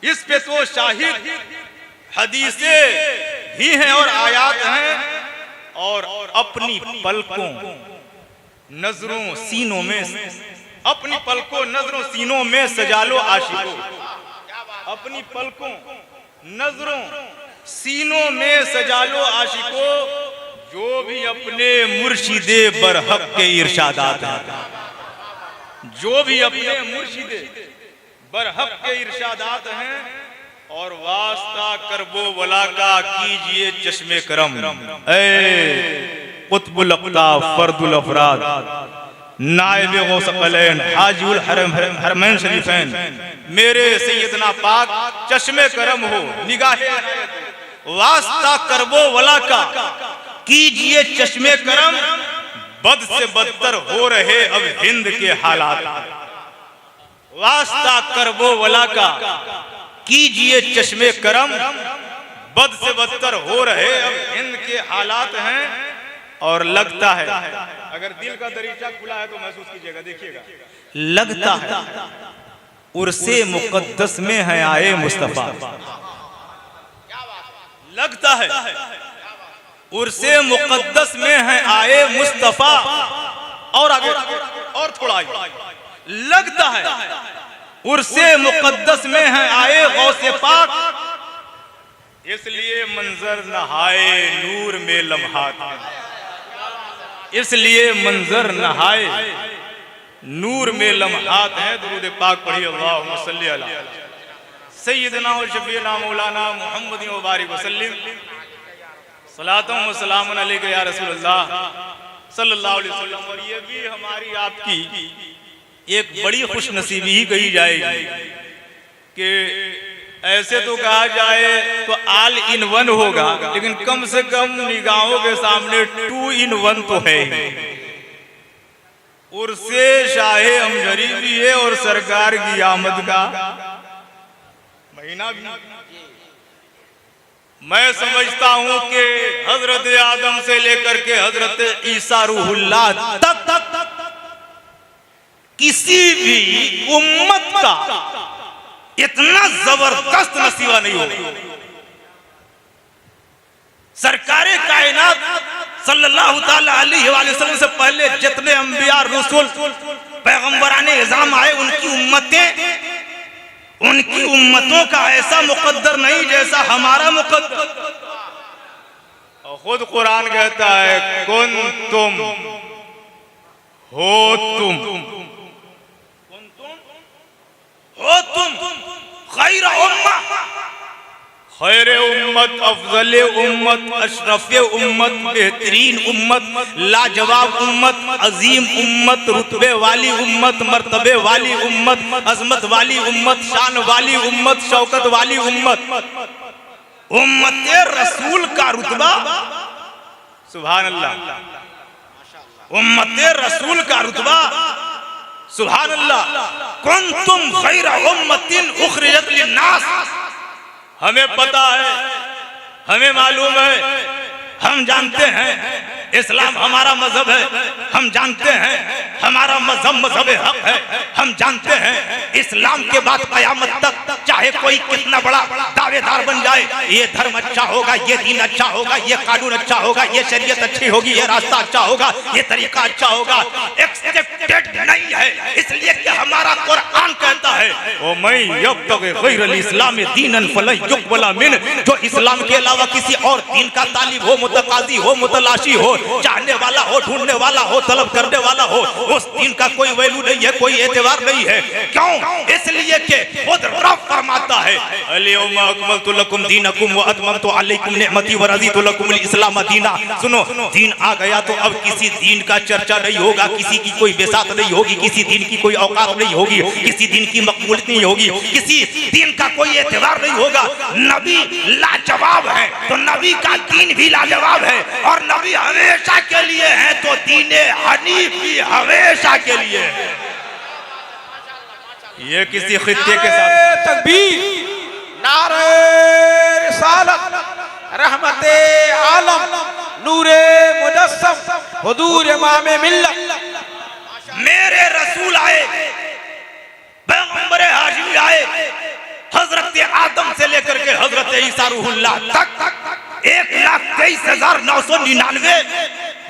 इस पे तो शाहिद हदीसें भी हैं और आयात हैं। और अपनी पलकों नजरों सीनों में, अपनी पलकों नजरों सीनों में सजा लो आशिकों। अपनी पलकों नजरों सीनों में सजा लो आशिकों, जो भी अपने मुर्शिदे बरहक के इरशादात हैं। जो भी अपने मुर्शिदे बरहक के इरशादात हैं। और वास्ता करबो वला का कीजिए चश्मे करम, कुतुबुल अक़ताब फर्दुल अफराद नाइब गौसक़लैन हाजिउल हरमैन शरीफैन, मेरे सैयदना पाक चश्मे करम हो, निगाहे वास्ता करबो वला का कीजिए चश्मे करम। बद से बदतर हो रहे अब हिंद के हालात, वास्ता करबो वला का कीजिए चश्मे करम। बद से बदतर हो रहे अब हिंद के हालात हैं। और लगता है, अगर दिल का दरीचा खुला है तो महसूस कीजिएगा, देखिएगा, लगता है उर्से मुक़द्दस में है आए मुस्तफा। लगता है उर्से मुक़द्दस में है आए मुस्तफा। और आगे और थोड़ा आगे, लगता है उर्से मुक़द्दस में है आए गौसे पाक, इसलिए मंजर नहाए नूर में लम्हात, इसलिए मंजर नहाए नूर में लम्हात है। दुरूद पाक पढ़िए, अल्लाहुम्मा सल्ली अला सय्यदना व शफीना मौलाना मुहम्मद व बारिक वसल्लिम, सलातुम व सलामुन अलैका या रसूलल्लाह सल्लल्लाहु अलैहि वसल्लम। और ये भी हमारी आपकी एक बड़ी खुशनसीबी ही कही जाएगी कि ऐसे तो कहा जाए तो ऑल इन वन होगा, लेकिन कम से कम निगाहों के सामने 2 in 1 तो है ही। उर्से शाहे अमझरी भी है और सरकार की आमद का महीना भी। मैं समझता हूं कि हजरत आदम से लेकर के हजरत ईसा रूहुल्लाह तक किसी भी उम्मत का इतना जबरदस्त नसीबा नहीं होगा। सरकारे कायनात सल्लल्लाहु ताला अलैहि वसल्लम से पहले जितने अंबिया रसूल पैगंबराने इज़ाम आए, उनकी उम्मतों का ऐसा मुकद्दर नहीं जैसा हमारा मुकद्दर। और खुद कुरान कहता है कुन तुम हो, तुम खैर उम्मा, खैर उम्मत, अफजल उम्मत, अशरफ उम्मत, बेहतरीन उम्मत, लाजवाब उम्मत, अजीम उम्मत, रुतबे वाली उम्मत, मर्तबे वाली उम्मत, अजमत वाली उम्मत, शान वाली उम्मत, शौकत वाली उम्मत, उम्मत रसूल का रुतबा, सुभान अल्लाह, उम्मत रसूल का रुतबा, सुभान अल्लाह। कुंतुम खैर उम्मतिन उखरिजत लिन्नास, हमें पता है, हमें मालूम है, हम जानते हैं इस्लाम हमारा मजहब है, हम जानते हैं हमारा मजहब हक है, हम जानते हैं इस्लाम के बाद कयामत तक चाहे कोई कितना बड़ा दावेदार बन जाए, ये धर्म अच्छा होगा, ये दीन अच्छा होगा, ये कानून अच्छा होगा, ये शरीयत अच्छी होगी, ये रास्ता अच्छा होगा, ये तरीका अच्छा होगा, एक्सेप्टेड नहीं है। इसलिए कि हमारा कुरान कहता है ओ मैं यब्तगी गैरल इस्लाम दीनन फलन युक़बल मिन, जो इस्लाम के अलावा किसी और दीन का तालिब हो, मुतकाजी हो, मुतलाशी हो, चाहने वाला हो, ढूंढने वाला हो, तलब करने वाला हो, उस दीन का कोई वैल्यू नहीं है, कोई एतबार नहीं है। क्यों? इसलिए कि खुद रब फरमाता है अल-यौमा अकमलतु लकुम दीनकुम व अतममतु अलैकुम निअमती व रज़ीतु लकुमुल इस्लाम दीना। सुनो, दीन आ गया तो अब किसी दीन का चर्चा नहीं होगा, किसी की कोई बेसात नहीं होगी, किसी दीन की कोई औकात नहीं होगी, किसी दीन की मकबूलियत नहीं होगी, किसी दीन का कोई एतबार नहीं होगा। नबी लाजवाब है तो नबी का दीन भी लाजवाब है, और नबी हमेशा के लिए है तो दीने हनीफ भी हमेशा के लिए है। ये किसी खित्ते के साथ तकबीर, नारे रिसालत, रहमते आलम, नूरे मुजस्सम, हुजूर इमाम मिल्लत। मेरे रसूल आए, पैगंबर हाशिमी आए, हजरत आदम से लेकर के हजरत ईसा रूहुल्लाह तक 1,23,999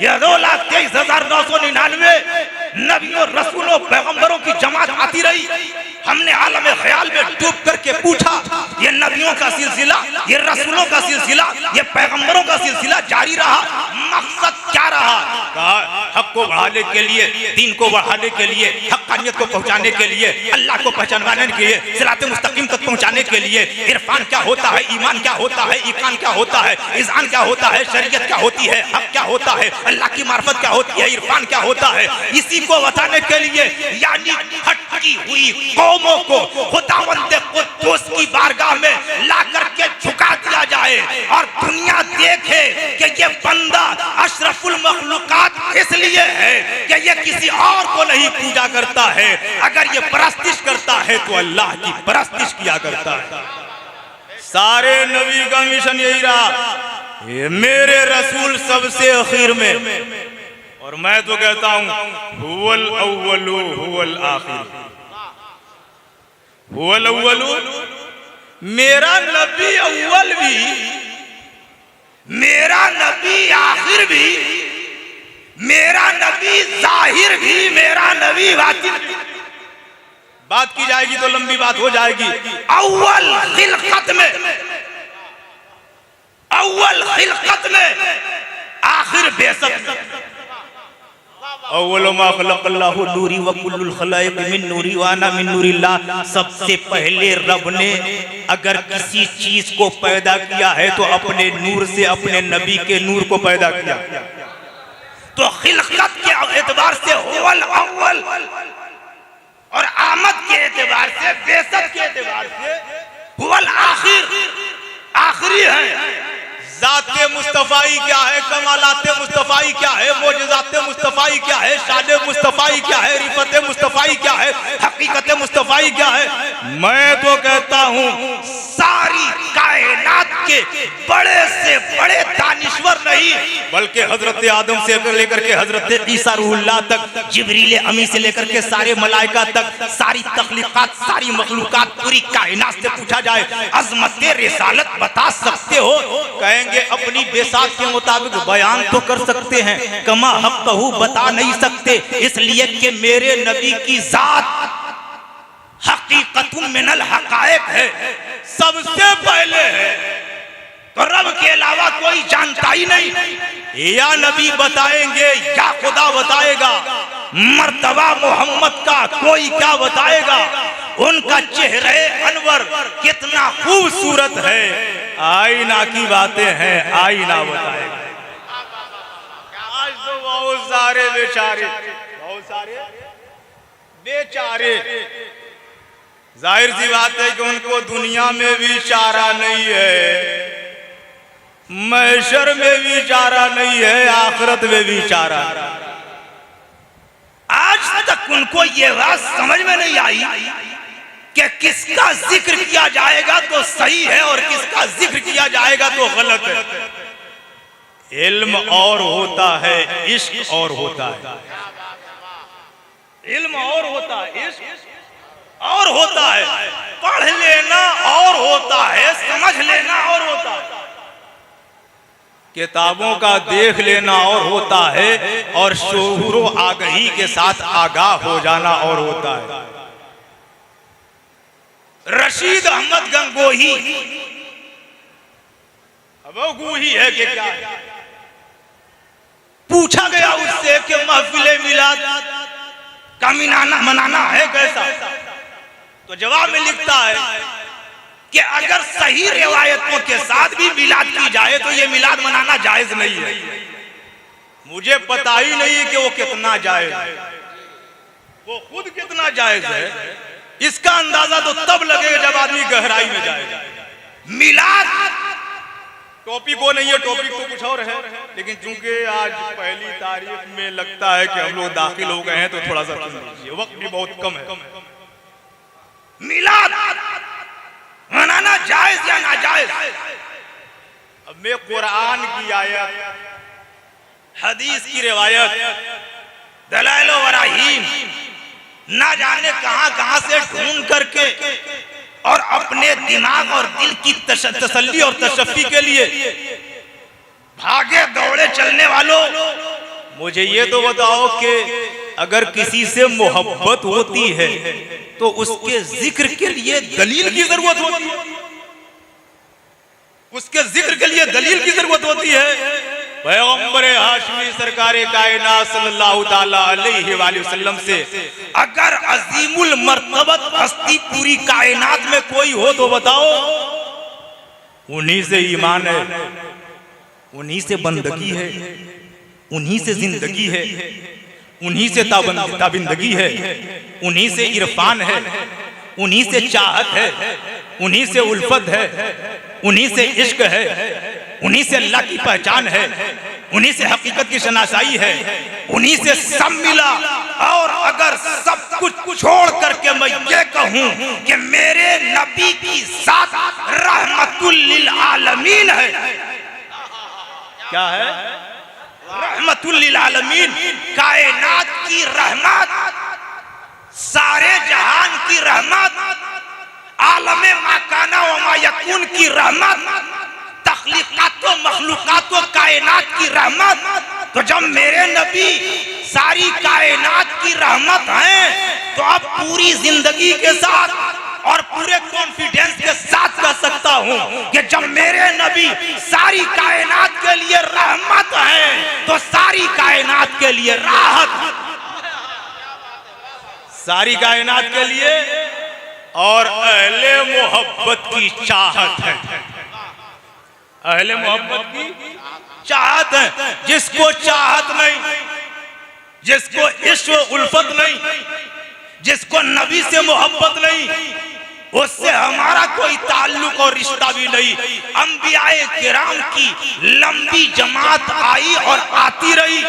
या 2,23,999 नबियों, रसूलों, पैगंबरों की जमात आती रही। हमने आलम ख्याल में डूब करके पूछा, ये नबियों का सिलसिला, ये रसूलों का सिलसिला, ये पैगंबरों का सिलसिला जारी रहा, मकसद क्या रहा? कहा हक को बढ़ाने के लिए, दीन को बढ़ाने के लिए, हक्कानियत को पहुंचाने के लिए, अल्लाह को पहचानवाने के लिए, सिराते मुस्तकीम तक पहुंचाने के लिए। इरफान क्या होता है, ईमान क्या होता है, ईकान क्या होता है, इज़ान क्या होता है, शरीयत क्या होती है, हक क्या होता है, अल्लाह की मार्फत क्या होती है, इरफान क्या होता है, इसी को बताने के लिए यानी भटकी हुई कौमों को खुदावंद कुद्दूस की बारगाह में ला करके झुका दिया जाए और दुनिया देखे कि ये बंदा अशरफुल मखलूकात इसलिए है कि ये किसी और को नहीं पूजा करता है, अगर ये परस्तिश करता है तो अल्लाह की परस्तिश किया करता है। सारे नबी का मिशन यही रहा, ये मेरे रसूल सबसे आखिर में, और मैं तो कहता हूं हुवल अव्वलु हुवल आखिर, हुवल अव्वलु, मेरा नबी अव्वल भी, मेरा नबी आखिर भी, मेरा नबी जाहिर भी, मेरा नबी बातिन भी। बात की जाएगी तो लंबी बात हो जाएगी। अव्वल खिलकत में, अव्वल खिलकत में, आखिर बेसत में। अव्वल मा खलक़ल्लाहु नूरी व कुल्लुल खलाइक़ मिन नूरी व अना मिन नूरिल्लाह। सबसे पहले रब ने अगर किसी चीज को पैदा किया है तो अपने नूर से, अपने नबी के नूर को पैदा किया। तो खिलकत के एतबार से हुवल अव्वल, और आमद के एतबार से, बेसत के एतबार से हुवल आखिर, आखिरी है। ज़ाते मुस्तफ़ाई क्या है, कमालाते मुस्तफ़ाई क्या है, मोजज़ाते मुस्तफ़ाई क्या है, शान मुस्तफ़ाई क्या है, रिफ़त मुस्तफ़ाई क्या है, हकीकत मुस्तफ़ाई क्या है। मैं तो कहता हूँ सारी कायनात के बड़े से बड़े दानिश्वर नहीं, बल्कि हजरत आदम से लेकर के हजरत ईसा रूहुल्लाह तक, जिब्रील अमी से लेकर के सारे मलाइका तक, सारी तख्लीकात, सारी मखलूकात, पूरी कायनात से पूछा जाए अज़मत रिसालत बता सकते हो? कहेंगे अपनी बेसात के मुताबिक बयान तो कर सकते हैं, कमा हक कहू बता नहीं सकते, इसलिए कि मेरे नबी की जात हकीकतुम मिनल हकायक है, सबसे पहले है, तो रब के अलावा कोई जानता ही नहीं। या नबी बताएंगे या खुदा बताएगा, मर्तबा मोहम्मद का कोई क्या बताएगा? उनका चेहरे अनवर कितना खूबसूरत है, आईना की बातें हैं, आईना बताएगा। आज तो बहुत सारे बेचारे जाहिर सी बात है कि उनको दुनिया में भी चारा नहीं है, महशर में भी चारा नहीं है, आखिरत में भी चारा। आज तक उनको ये बात समझ में नहीं आई कि किसका जिक्र किया जाएगा तो सही है और किसका जिक्र किया जाएगा तो गलत है। इल्म और होता है, इश्क और होता है। इल्म और होता है, इश्क और होता है, पढ़ लेना और होता है, समझ लेना और होता है, किताबों का देख लेना और होता है, और शोहरो आगही के साथ आगाह हो जाना और होता है। रशीद अहमद गंगोही वो गोही है कि क्या है? पूछा गया उससे कि महफिले मिलाद का मनाना है कैसा, तो जवाब में लिखता है कि अगर सही रिवायतों के साथ भी मिलाद की जाए तो ये मिलाद मनाना जायज नहीं है। मुझे पता ही नहीं कि वो कितना जायज है, वो खुद कितना जायज है। इसका अंदाजा तो तब लगेगा जब आदमी गहराई में जाएगा। मिलाद टॉपिक वो नहीं है, टॉपिक तो कुछ और है, लेकिन चूंकि आज पहली तारीख में लगता है कि हम लोग दाखिल हो गए हैं तो थोड़ा सा सुन लीजिए, वक्त भी बहुत कम है। मिलाद मनाना जायज या नाजायज? अब मैं कुरान की आयत, हदीस की रिवायत, दलाइल व बराहीन ना जाने कहां से ढूंढ करके और अपने दिमाग और दिल की तसल्ली और तशफ़ी के लिए भागे दौड़े चलने वालों, मुझे ये तो बताओ कि अगर किसी से मोहब्बत होती है तो उसके जिक्र के लिए दलील की जरूरत होती है, उसके जिक्र के लिए दलील की जरूरत होती है। पैगंबर हाशमी सरकार कायनात सल्लल्लाहु ताला अलैहि वसल्लम से अगर अजीमुल मर्तबत हस्ती पूरी कायनात में कोई हो तो बताओ। उन्हीं से ईमान है, उन्हीं से बंदगी है, उन्हीं से जिंदगी है, उन्हीं से ताबिंदगी है, उन्हीं से इरफान है, उन्हीं से चाहत है, उन्हीं से उल्फत है, उन्हीं से इश्क है, उन्हीं से अल्लाह की पहचान है, उन्हीं से हकीकत की शनासाई है, उन्हीं से सब मिला। और अगर सब कुछ छोड़ करके मैं ये कहूं कि मेरे नबी की साथ रहमतुल लिल आलमीन है, क्या है? रहमतुल लिल आलमीन, कायनात की रहमत, सारे जहान की रहमत, आलमे माकाना व मायकून की रहमत, तख्लीकातो मखलूकातो कायनात की रहमत। तो जब मेरे नबी सारी कायनात की रहमत हैं तो अब पूरी जिंदगी के साथ और पूरे कॉन्फिडेंस के साथ कह सकता हूं कि जब मेरे नबी सारी कायनात के लिए रहमत हैं तो सारी कायनात के लिए राहत, सारी कायनात के लिए और अहले मोहब्बत की चाहत है, अहले मोहब्बत की चाहत है। जिसको चाहत नहीं, जिसको इश्क उल्फत नहीं, जिसको नबी से मोहब्बत नहीं, उससे हमारा कोई ताल्लुक और रिश्ता भी नहीं। अंबियाए किराम की लंबी जमात आई और आती रही,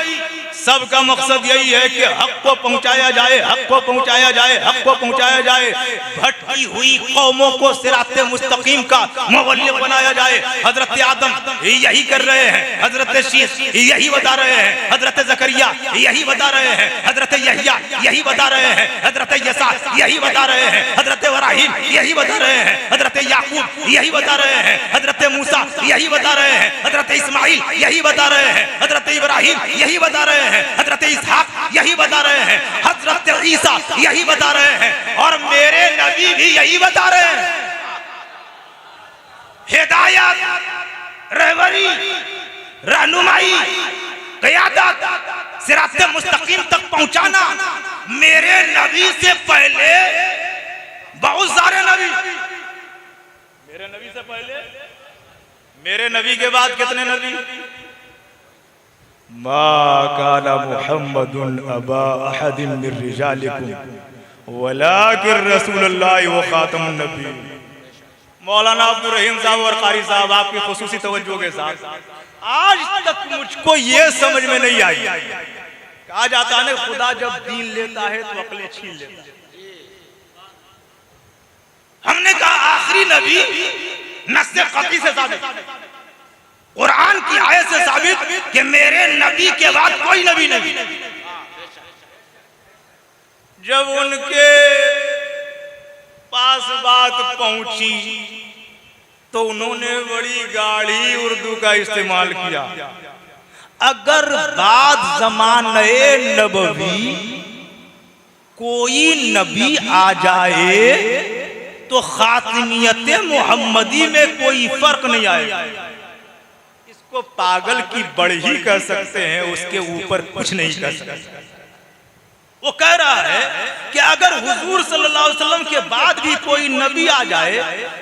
सबका मकसद यही है कि हक को पहुंचाया जाए, हक को पहुंचाया जाए, हक को पहुंचाया जाए, भटकी हुई कौमों को सिराते मुस्तकीम का मुवल्लिद बनाया जाए। हजरत आदम यही कर रहे हैं, हजरत शीश यही बता रहे हैं, हजरत जकरिया यही बता रहे हैं, हजरत यहया यही बता रहे हैं, हजरत यसा यही बता रहे हैं, हजरत इब्राहिम यही बता रहे हैं, हजरत याकूब यही बता रहे हैं, हजरत मूसा यही बता रहे हैं, हजरत इस्माइल यही बता रहे हैं, हजरत इब्राहिम यही बता रहे हैं, हजरत इसहाक यही बता रहे हैं, हजरत ईसा यही बता रहे हैं, और मेरे नबी भी यही बता रहे हैं। हिदायत, रहबरी, रहनुमाई, क़यादत, सिराते मुस्तकीम तक पहुंचाना मेरे नबी से पहले बहुत सारे नबी, मेरे नबी से पहले मेरे नबी के बाद कितने नबी? मा काना मुहम्मदुन अबा अहदिन मिन रिजालिकुम वलाकिन रसूलुल्लाह व खातमुन नबी। मौलाना अब्दुल रहीम साहब और कारी साहब आपकी खुसूसी तवज्जो के साथ आज तक मुझको ये समझ में नहीं आई, कहा जाता है खुदा जब दीन लेता है तो अक्लें छीन लेता है। हमने कहा आखिरी नबी नस्से कती से साबित, कुरान की आयत से साबित कि मेरे नबी के बाद कोई नबी नहीं। जब उनके पास बात पहुंची तो उन्होंने बड़ी गाढ़ी उर्दू का इस्तेमाल किया। अगर बाद ज़माने नबवी कोई नबी आ जाए तो खातिमियत मोहम्मदी में कोई फर्क नहीं आएगा। इसको पागल की बढ़ी कह सकते हैं, उसके ऊपर कुछ नहीं कर सकते। वो कह रहा है कि अगर हुजूर सल्लल्लाहु अलैहि वसल्लम के बाद भी कोई नबी आ जाए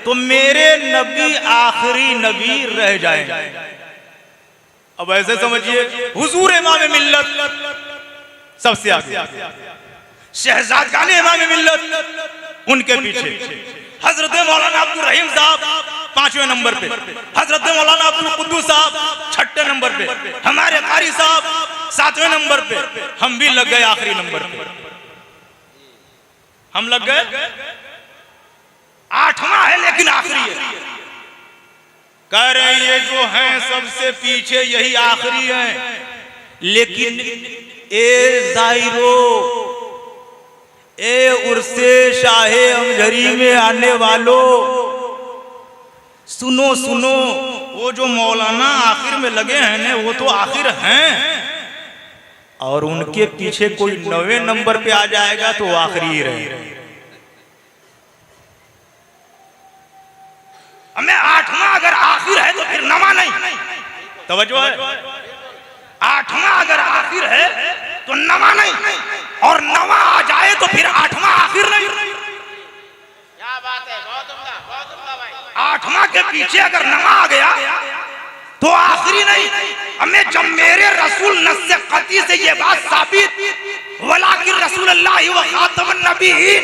तो मेरे नबी आखिरी नबी रह जाएंगे। अब ऐसे समझिए, हुजूर इमाम मिल्लत सबसे आगे, शहजाद गाने इमाम मिल्लत उनके पीछे, हजरत मौलाना अब्दुल रहीम साहब 5वें नंबर पे, हजरत मौलाना अब्दुल कुद्दूस साहब 6ठे नंबर पे, हमारे कारी साहब 7वें नंबर पे, हम भी लग गए आखिरी नंबर पे। हम लग गए 8वां है लेकिन आखिरी है। कह रहे हैं ये जो हैं सबसे पीछे यही आखिरी हैं, लेकिन ए जायरो, ए उर्से शाहे अमजरी में आने वालों, सुनो सुनो, वो जो मौलाना आखिर में लगे हैं ना वो तो आखिर हैं, और उनके पीछे कोई 9वें नंबर पे आ जाएगा तो आखिरी ही रहेगा। हमें 8वां अगर आखिर है तो फिर 9वां नहीं। तवज्जो है, 8वां अगर आखिर है तो 9वां नहीं, और 9वां आ जाए तो फिर 8वां आखिर नहीं। क्या बात है, बहुत उम्दा भाई। 8वां के पीछे अगर 9वां आ गया तो आखिरी नहीं। हमें जब मेरे रसूल नस्से कती से ये बात साबित, वलाकिन रसूलुल्लाह व खातमुन नबीयीन,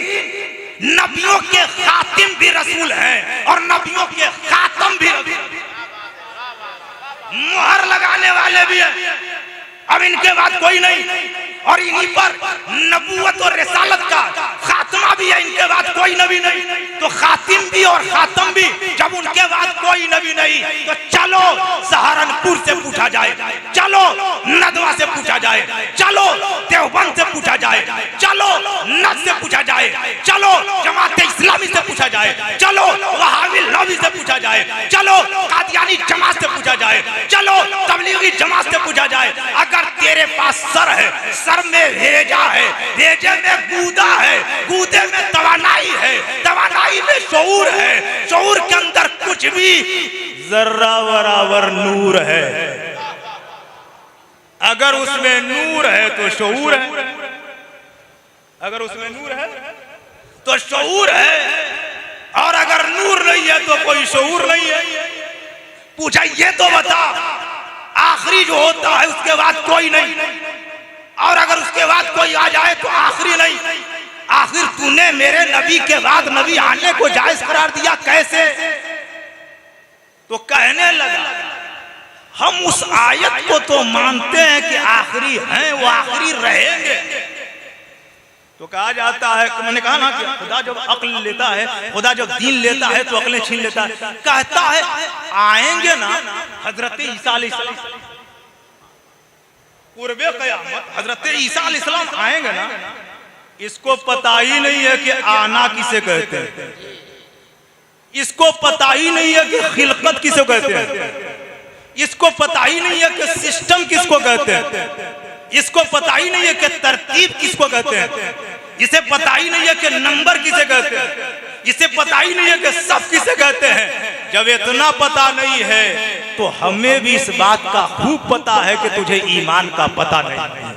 नबियों के खातिम भी रसूल हैं और नबियों के खातम भी मुहर लगाने वाले भी हैं। अब इनके बाद कोई नहीं, और इन्हीं पर नबूवत और रिसालत का खात्मा भी है। इनके बाद कोई नबी नहीं तो खातिम भी और खातम भी। जब उनके बाद कोई नबी नहीं तो चलो सहारनपुर से पूछा जाए, चलो नदवा से पूछा जाए, चलो देवबंद से पूछा जाए, चलो नद से पूछा जाए, चलो जमात इस्लामी से पूछा जाए, चलो वहाबी लॉबी से पूछा जाए, चलो कादियानी जमात से पूछा जाए, चलो तबलीगी जमात से पूछा जाए। अगर तेरे पास सर है, सर में भेजा है, भेजे में गूदा है, गूदे में तवानाई है, तवानाई में शऊर है, शऊर के अंदर कुछ भी जर्रा बराबर नूर है। अगर उसमें नूर है तो शऊर है, अगर उसमें नूर है तो शऊर है, और अगर नूर नहीं है तो कोई शऊर नहीं है। पूछा ये तो बता, आखिरी जो होता है उसके बाद कोई नहीं, और अगर उसके बाद कोई आ जाए तो आखिरी नहीं। आखिर तूने मेरे नबी के बाद नबी आने को जायज करार दिया, कैसे? तो कहने लगा हम उस आयत को तो मानते हैं कि आखिरी हैं, वो आखिरी रहेंगे। तो कहा जाता है, मैंने कहा ना कि खुदा जब अक्ल लेता है, खुदा जब दीन लेता है तो अक्लें छीन लेता है। कहता है आएंगे ना हजरत ईसा अलैहिस्सलाम, पूर्वे क़यामत हजरत ईसा अलैहिस्सलाम आएंगे ना। इसको पता ही नहीं है कि आना किसे कहते हैं, इसको पता ही नहीं है कि खिलकत किसे कहते हैं, इसको पता ही नहीं है कि सिस्टम किसको कहते हैं, इसको पता ही नहीं है कि तरतीब किसको कहते हैं, इसे पता ही नहीं है कि नंबर किसे कहते हैं, इसे पता ही नहीं है कि सब किसे कहते हैं। जब इतना पता नहीं है तो हमें भी इस बात का खूब पता है कि तुझे ईमान का पता नहीं है।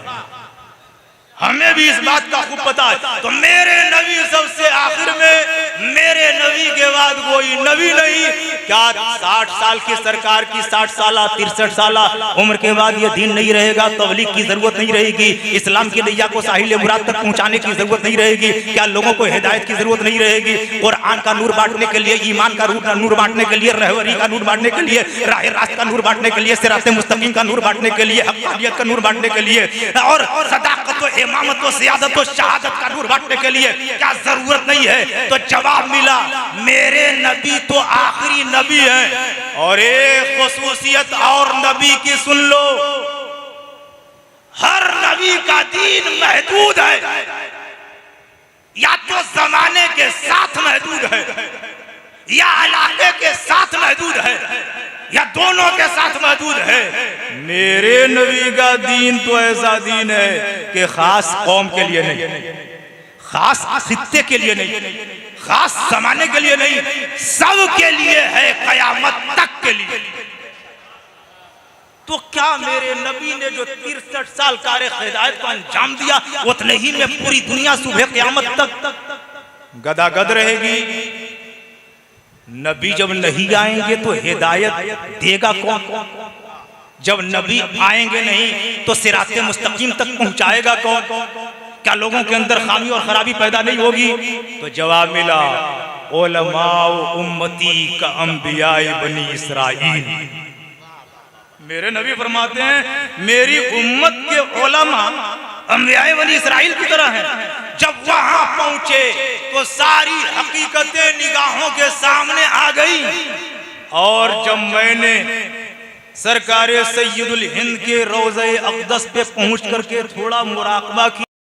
हमें भी इस बात का खूब पता है। तो मेरे नबी सबसे आखिर में, मेरे नबी के बाद कोई नबी नहीं। क्या 60 साल की सरकार की 60 साल 63 साल उम्र के बाद ये दीन नहीं रहेगा? तबलीग की जरूरत नहीं रहेगी? इस्लाम की नैया को साहिल मुराद तक पहुंचाने की जरूरत नहीं रहेगी? क्या लोगों को हिदायत की जरूरत नहीं रहेगी? कुरान का नूर बांटने के लिए, ईमान का नूर बांटने के लिए, रहबरी का नूर बांटने के लिए, राह रास्त का नूर बांटने के लिए, सिरात मुस्तकीम का नूर बांटने के लिए, हक़ानियत का नूर बांटने के लिए, और सदाकत इमामत व सियादत व शहादत का नूर बांटने के लिए क्या जरूरत नहीं है? तो जवाब मिला, मेरे नबी तो आखिरी नबी है। और एक खुसूसियत और नबी की सुन लो, हर नबी का दीन महदूद है, या तो जमाने के साथ महदूद है, या इलाके के साथ महदूद है, या दोनों के साथ महदूद है। मेरे नबी का दीन तो ऐसा दीन है कि खास कौम के लिए नहीं, खास खित्ते के लिए नहीं, खास जमाने के लिए नहीं, सब के लिए है, कयामत तक के लिए। तो क्या मेरे नबी ने जो 63 साल कार्य हिदायत को अंजाम दिया, उतने ही में पूरी दुनिया सुबह कयामत तक गदागद रहेगी? नबी जब नहीं आएंगे तो हिदायत देगा कौन? जब नबी आएंगे नहीं तो सिराते मुस्तकीम तक पहुंचाएगा कौन? क्या लोगों के अंदर खामी और खराबी पैदा नहीं होगी? तो जवाब मिला, उलमाओ उम्मती का अंबियाए बनी इसराइल। मेरे नबी फरमाते हैं मेरी उम्मत के उलमा अंबियाए बनी इसराइल की तरह हैं। जब वहां पहुंचे तो सारी हकीकतें निगाहों के सामने आ गई। और जब मैंने सरकारे सैयदुल हिंद के रोज़े अक़दस पे पहुंच करके थोड़ा मुराक़बा किया,